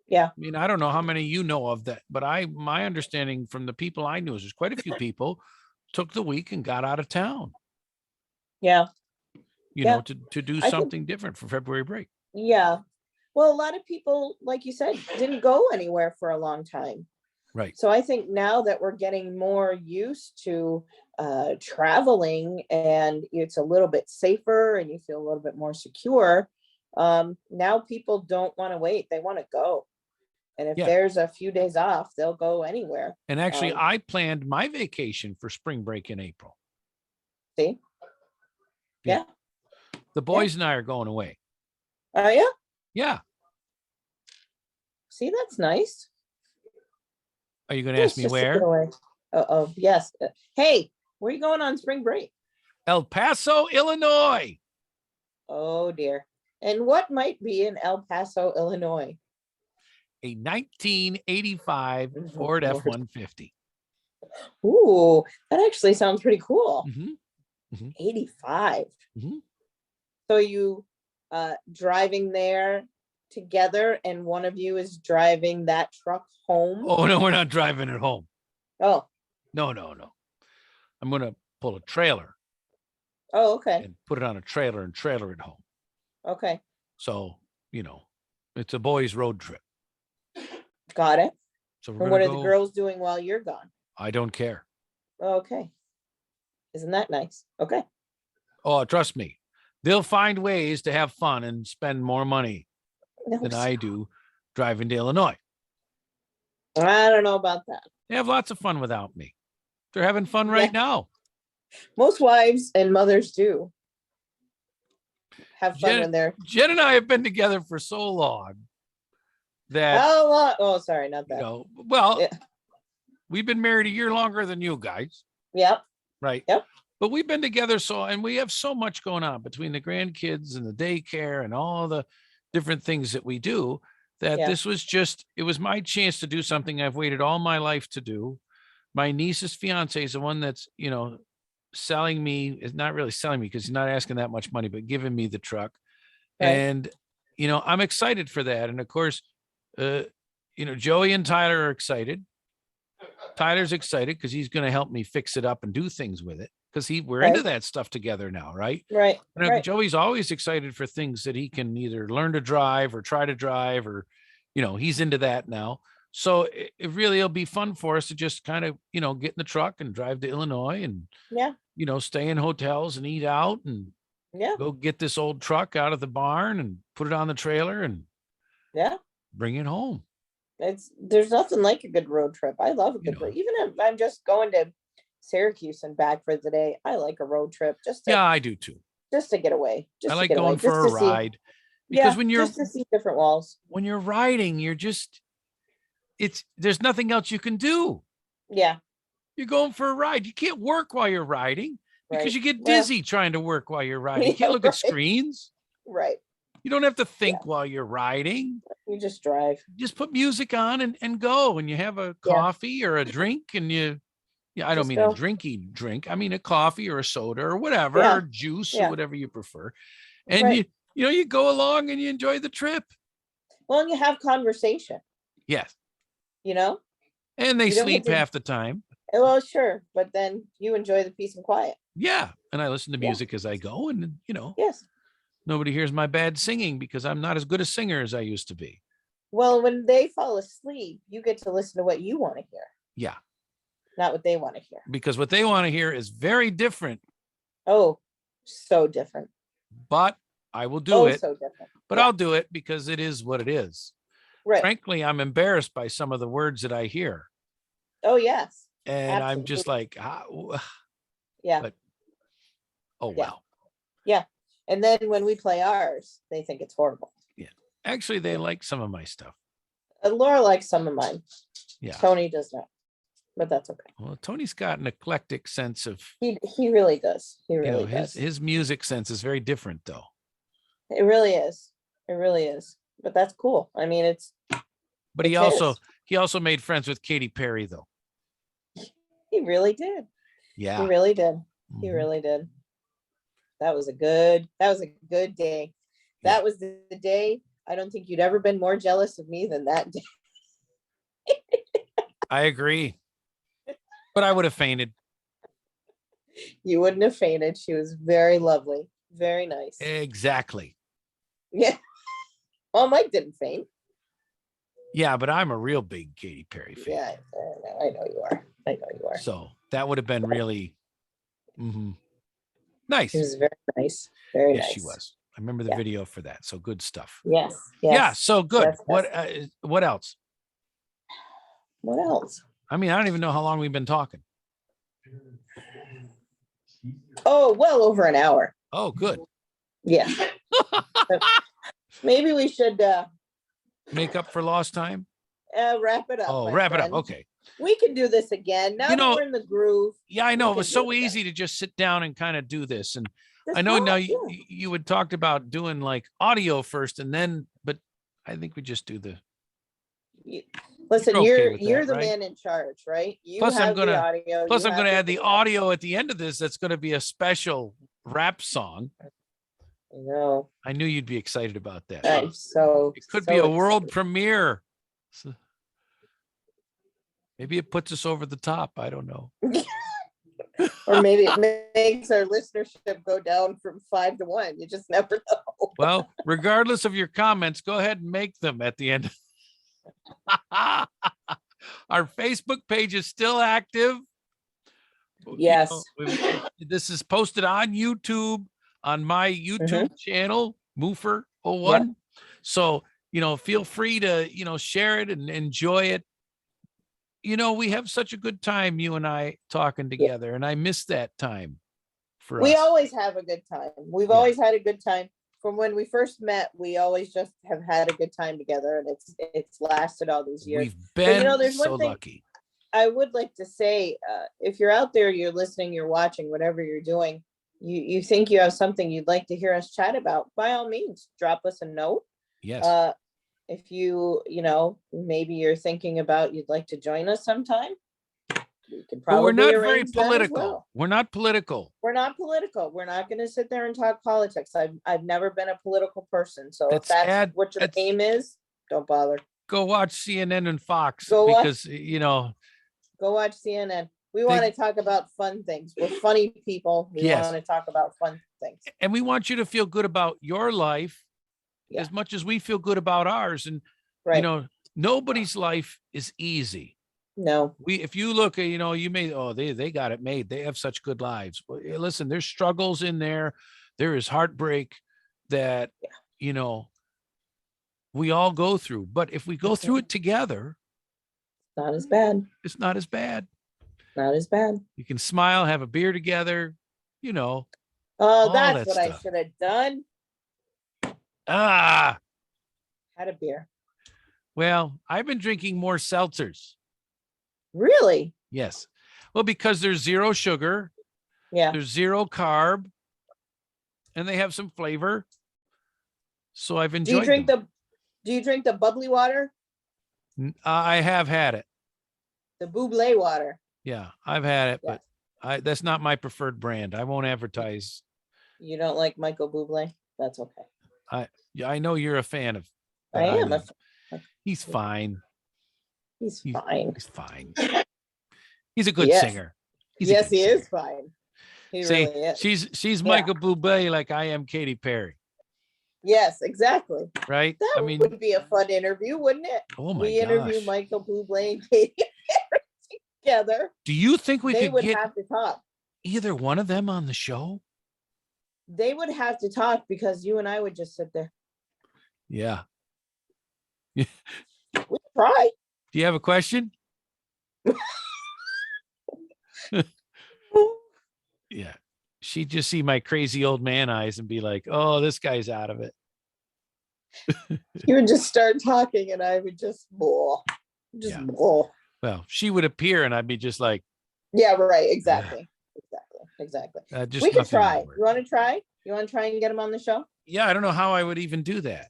Yeah. I mean, I don't know how many you know of that, but my understanding from the people I knew is there's quite a few people took the week and got out of town. Yeah. To do something different for February break. Yeah. Well, a lot of people, like you said, didn't go anywhere for a long time. Right. So I think now that we're getting more used to traveling, and it's a little bit safer and you feel a little bit more secure, now people don't want to wait. They want to go. And if there's a few days off, they'll go anywhere. And actually, I planned my vacation for spring break in April. See? Yeah. The boys and I are going away. Oh, yeah? Yeah. See, that's nice. Are you going to ask me where? Oh, yes. Hey, where are you going on spring break? El Paso, Illinois. Oh, dear. And what might be in El Paso, Illinois? A 1985 Ford F-150. Ooh, that actually sounds pretty cool. 85. So you driving there together, and one of you is driving that truck home? Oh, no, we're not driving it home. Oh. No. I'm going to pull a trailer. Oh, okay. And put it on a trailer and trailer it home. Okay. So, it's a boys' road trip. Got it. So and what are the girls doing while you're gone? I don't care. Okay. Isn't that nice? Okay. Oh, trust me. They'll find ways to have fun and spend more money than I do driving to Illinois. I don't know about that. They have lots of fun without me. They're having fun right now. Most wives and mothers do have fun when they're... Jen and I have been together for so long that... How long? Oh, sorry, not that. We've been married a year longer than you guys. Yep. Right. Yep. But we've been together and we have so much going on between the grandkids and the daycare and all the different things that we do, that this was it was my chance to do something I've waited all my life to do. My niece's fiance is the one that's, selling me, is not really selling me because he's not asking that much money, but giving me the truck. Right. And, I'm excited for that. And of course, Joey and Tyler are excited. Tyler's excited because he's going to help me fix it up and do things with it, because we're into that stuff together now, right? Right. And Joey's always excited for things that he can either learn to drive or try to drive, or, he's into that now. So it'll be fun for us to just kind of, get in the truck and drive to Illinois and, stay in hotels and eat out and go get this old truck out of the barn and put it on the trailer and bring it home. There's nothing like a good road trip. I love a good road. Even if I'm just going to Syracuse and back for the day, I like a road trip. I do too. Just to get away. I like going for a ride. Because when you're just to see different walls. When you're riding, there's nothing else you can do. Yeah. You're going for a ride. You can't work while you're riding because you get dizzy trying to work while you're riding. You can't look at screens. Right. You don't have to think while you're riding. You just drive. Just put music on and go, and you have a coffee or a drink, and you Yeah, I don't Just mean a go. drinky drink. I mean a coffee or a soda or whatever, Yeah. or juice or Yeah. whatever you prefer. And Right. you go along and you enjoy the trip. Well, and you have conversation, Yes. you know? And they You don't get sleep to, half the time. well, sure, but then you enjoy the peace and quiet. Yeah. And I listen to Yeah. music as I go. And, Yes. nobody hears my bad singing because I'm not as good a singer as I used to be. Well, when they fall asleep, you get to listen to what you want to hear, Yeah. not what they want to hear. Because what they want to hear is very different, Oh, so different. but I will do Oh, it. so different. But Yeah. I'll do it because it is what it is. Right. Frankly, I'm embarrassed by some of the words that I hear. Oh, yes. And I'm just Absolutely. like, Yeah. but oh, Yeah. wow. Yeah. And then when we play ours, they think it's horrible. Yeah. Actually, they like some of my stuff. Laura likes some of mine. Yeah. Tony does not, but that's okay. Well, Tony's got an eclectic sense of, He really does. He really does. his music sense is very different though. It really is. It really is. But that's cool. I mean, But he also made friends with Katy Perry though. he really did. Yeah. He really did. He Mhm. really did. That was a good day. Yeah. That was the day. I don't think you'd ever been more jealous of me than that day. I agree. But I would have fainted. You wouldn't have fainted. She was very lovely. Very nice. Exactly. Yeah. Well, Mike didn't faint. Yeah, but I'm a real big Katy Perry fan. Yeah, I know you are. I know you are. So that would have been really nice. She was very nice. Very Yes, nice. she was. I remember the Yeah. video for that. So good stuff. Yes. Yeah, Yes. so good. Yes. What else? What else? I mean, I don't even know how long we've been talking. Oh, well over an hour. Oh, good. Yeah. Maybe we should Make up for lost time. wrap it up. Oh, my wrap it up. friend. Okay. We can do this again. Now that we're in the groove. Yeah, I know. It can was do so it again. easy to just sit down and kind of do this. And Just I know now talk, yeah. you had talked about doing like audio first and then, but I think we just do the. Listen, You're okay with you're that, the right? man in charge, right? You Plus, I'm have the gonna- audio. Plus, you I'm have going to add the video. audio at the end of this. That's going to be a special rap song. I know. I knew you'd be excited about that. I'm so. It could so be a world excited. premiere. So maybe it puts us over the top. I don't know. Or maybe it makes our listenership go down from 5 to 1. You just never know. Well, regardless of your comments, go ahead and make them at the end. Our Facebook page is still active. Yes. This is posted on YouTube, on my YouTube channel, Moofer01. Yeah. So, feel free to, share it and enjoy it. We have such a good time, you and I talking together, and I miss that time for We us. always have a good time. We've Yeah. always had a good time. From when we first met, we always just have had a good time together, and it's lasted all these years. We've been there's one so thing lucky. I would like to say, if you're out there, you're listening, you're watching, whatever you're doing, you think you have something you'd like to hear us chat about, by all means, drop us a note. Yes. If you, maybe you're thinking about you'd like to join us sometime, we can But probably we're not very arrange that as political. well. We're not political. We're not political. We're not going to sit there and talk politics. I've never been a political person. So if That's that's what your aim is, don't bother. Go watch CNN and Fox Go watch- because, Go watch CNN. We want to talk about fun things. We're funny people. We Yes. want to talk about fun things. and we want you to feel good about your life Yeah. as much as we feel good about ours. And, Right. nobody's life is easy. No. If you look at, they got it made. They have such good lives. Well, listen, there's struggles in there. There is heartbreak that, we all go through. But if we go through it together, Not as bad. it's not as bad. Not as bad. You can smile, have a beer together, Oh, all that's that what I stuff. should have done. Ah, Had a beer. well, I've been drinking more seltzers. Really? Yes. Well, because there's zero sugar, Yeah. there's zero carb, and they have some flavor. So I've Do you enjoyed drink them. do you drink the bubbly water? I have had it. The buble water? Yeah, I've had it, Yeah. but that's not my preferred brand. I won't advertise. You don't like Michael Bublé? That's okay. I know you're a fan of, I but am. he's fine. He's fine. He's fine. He's a good Yes. singer. Yes, he is fine. He See, really is. she's Yeah. Michael Bublé like I am Katy Perry. Yes, exactly. Right? That would be a fun interview, wouldn't it? Oh my we interview gosh. Michael Bublé and Katy Perry together. Do you think they could would get have to talk? either one of them on the show? They would have to talk because you and I would just sit there. Yeah. We try. Do you have a question? Yeah. She'd just see my crazy old man eyes and be like, oh, this guy's out of it. You would just start talking and I would just bull. Well, she would appear and I'd be just like, yeah, right. Exactly. Exactly. We could try. You want to try? You want to try and get them on the show? Yeah. I don't know how I would even do that.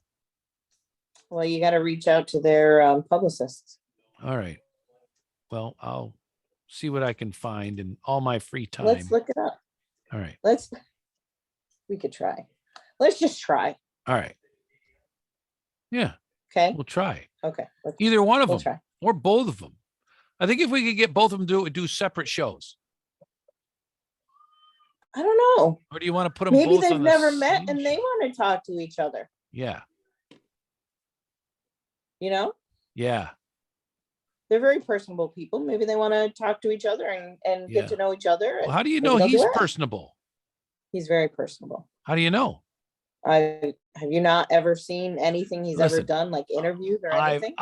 Well, you got to reach out to their publicists. All right. Well, I'll see what I can find in all my free time. Let's look it up. All right. We could try. Let's just try. All right. Yeah. Okay. We'll try. Okay. Either one of We'll them try. or both of them. I think if we could get both of them to do separate shows. I don't know. Or do you want to put them Maybe both they've on the never met same and they want to talk to each other. Yeah. You know? Yeah. They're very personable people. Maybe they want to talk to each other and get to know each other. Well, how do you know he's personable? He's very personable. How do you know? Have you not ever seen anything he's ever done, like interviews or anything?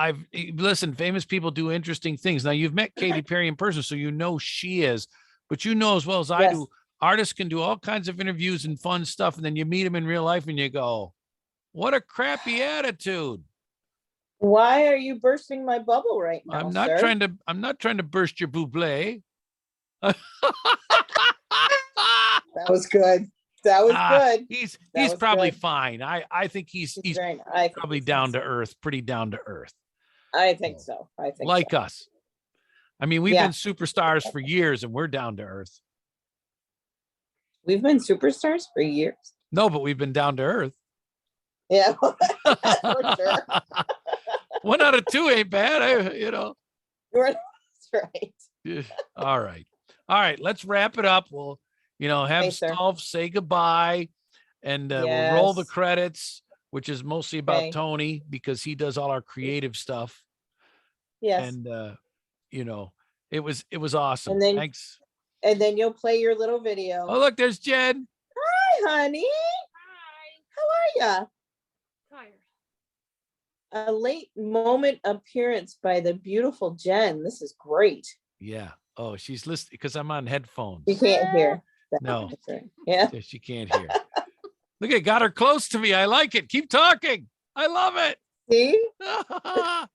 Listen, famous people do interesting things. Now you've met Katy Perry in person, so you know she is, but you know as well as I do, artists can do all kinds of interviews and fun stuff, and then you meet them in real life and you go, what a crappy attitude. Why are you bursting my bubble right now? I'm not trying to burst your buble. That was good. That was good. He's probably fine. I think he's probably down to earth, pretty down to earth. I think so. Like us. I mean, we've been superstars for years and we're down to earth. We've been superstars for years. No, but we've been down to earth. Yeah, for sure. 1 out of 2 ain't bad. That's right. All right. Let's wrap it up. We'll, have Stolf say goodbye and we'll roll the credits, which is mostly about Tony because he does all our creative stuff. Yes. And, it was awesome. And then, thanks. And then you'll play your little video. Oh, look, there's Jen. Hi, honey. Hi. How are you? Tired. A late moment appearance by the beautiful Jen. This is great. Yeah. Oh, she's listening because I'm on headphones. You can't hear. No. Yeah. She can't hear. Look, it got her close to me. I like it. Keep talking. I love it. See? Put our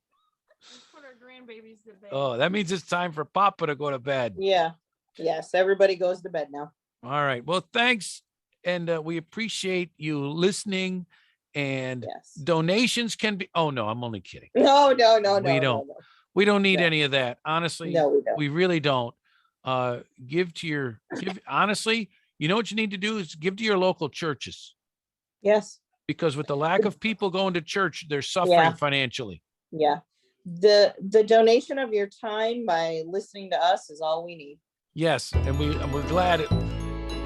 grandbabies to bed. Oh, that means it's time for Papa to go to bed. Yeah. Yes. Everybody goes to bed now. All right. Well, thanks. And we appreciate you listening. And donations can be. Oh no, I'm only kidding. No. We don't need any of that. Honestly, no, we don't. We really don't. Give. Honestly, you know what you need to do is give to your local churches. Yes. Because with the lack of people going to church, they're suffering financially. Yeah. The donation of your time by listening to us is all we need. Yes, and we're glad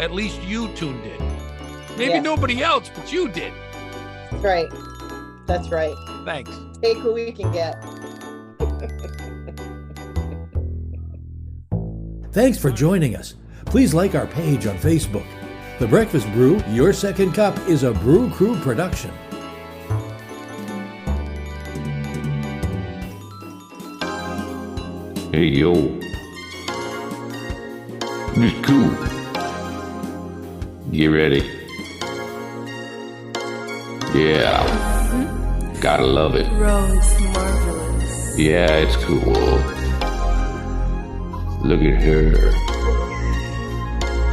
at least you tuned in. Maybe nobody else, but you did. That's right. That's right. Thanks. Take who we can get. Thanks for joining us. Please like our page on Facebook. The Breakfast Brew, Your Second Cup, is a Brew Crew production. Hey, yo. It's cool. Get ready. Yeah. Gotta love it. Rose, marvelous. Yeah, it's cool. Look at her.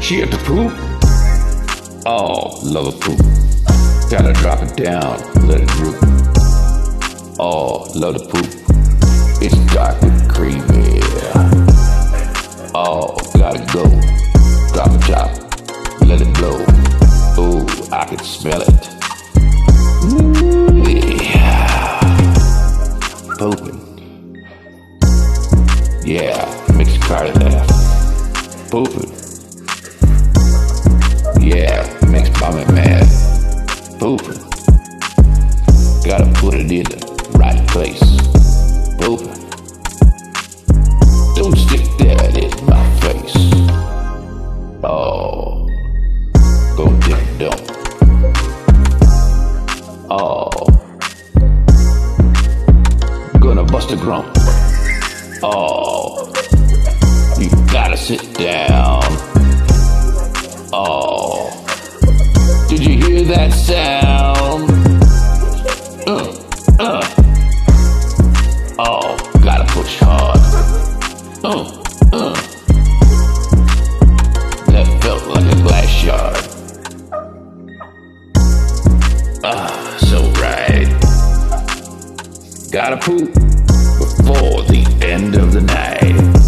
She at the poop? Oh, love a poop. Gotta drop it down, let it droop. Oh, love the poop. It's dark and creamy. Oh, gotta go. Drop the top, let it blow. Ooh, I can smell it. Ooh, yeah. Pooping. Yeah, makes Carly laugh. Pooping. Yeah, makes mommy mad. Pooping. Gotta put it in the right place. Pooping. Don't stick that in my face. Oh, go dip don't. Oh, gonna bust a grump. Oh, you gotta sit down. Oh, did you hear that sound? Oh, gotta push hard. That felt like a glass shard. So right. Gotta poop before the end of the night.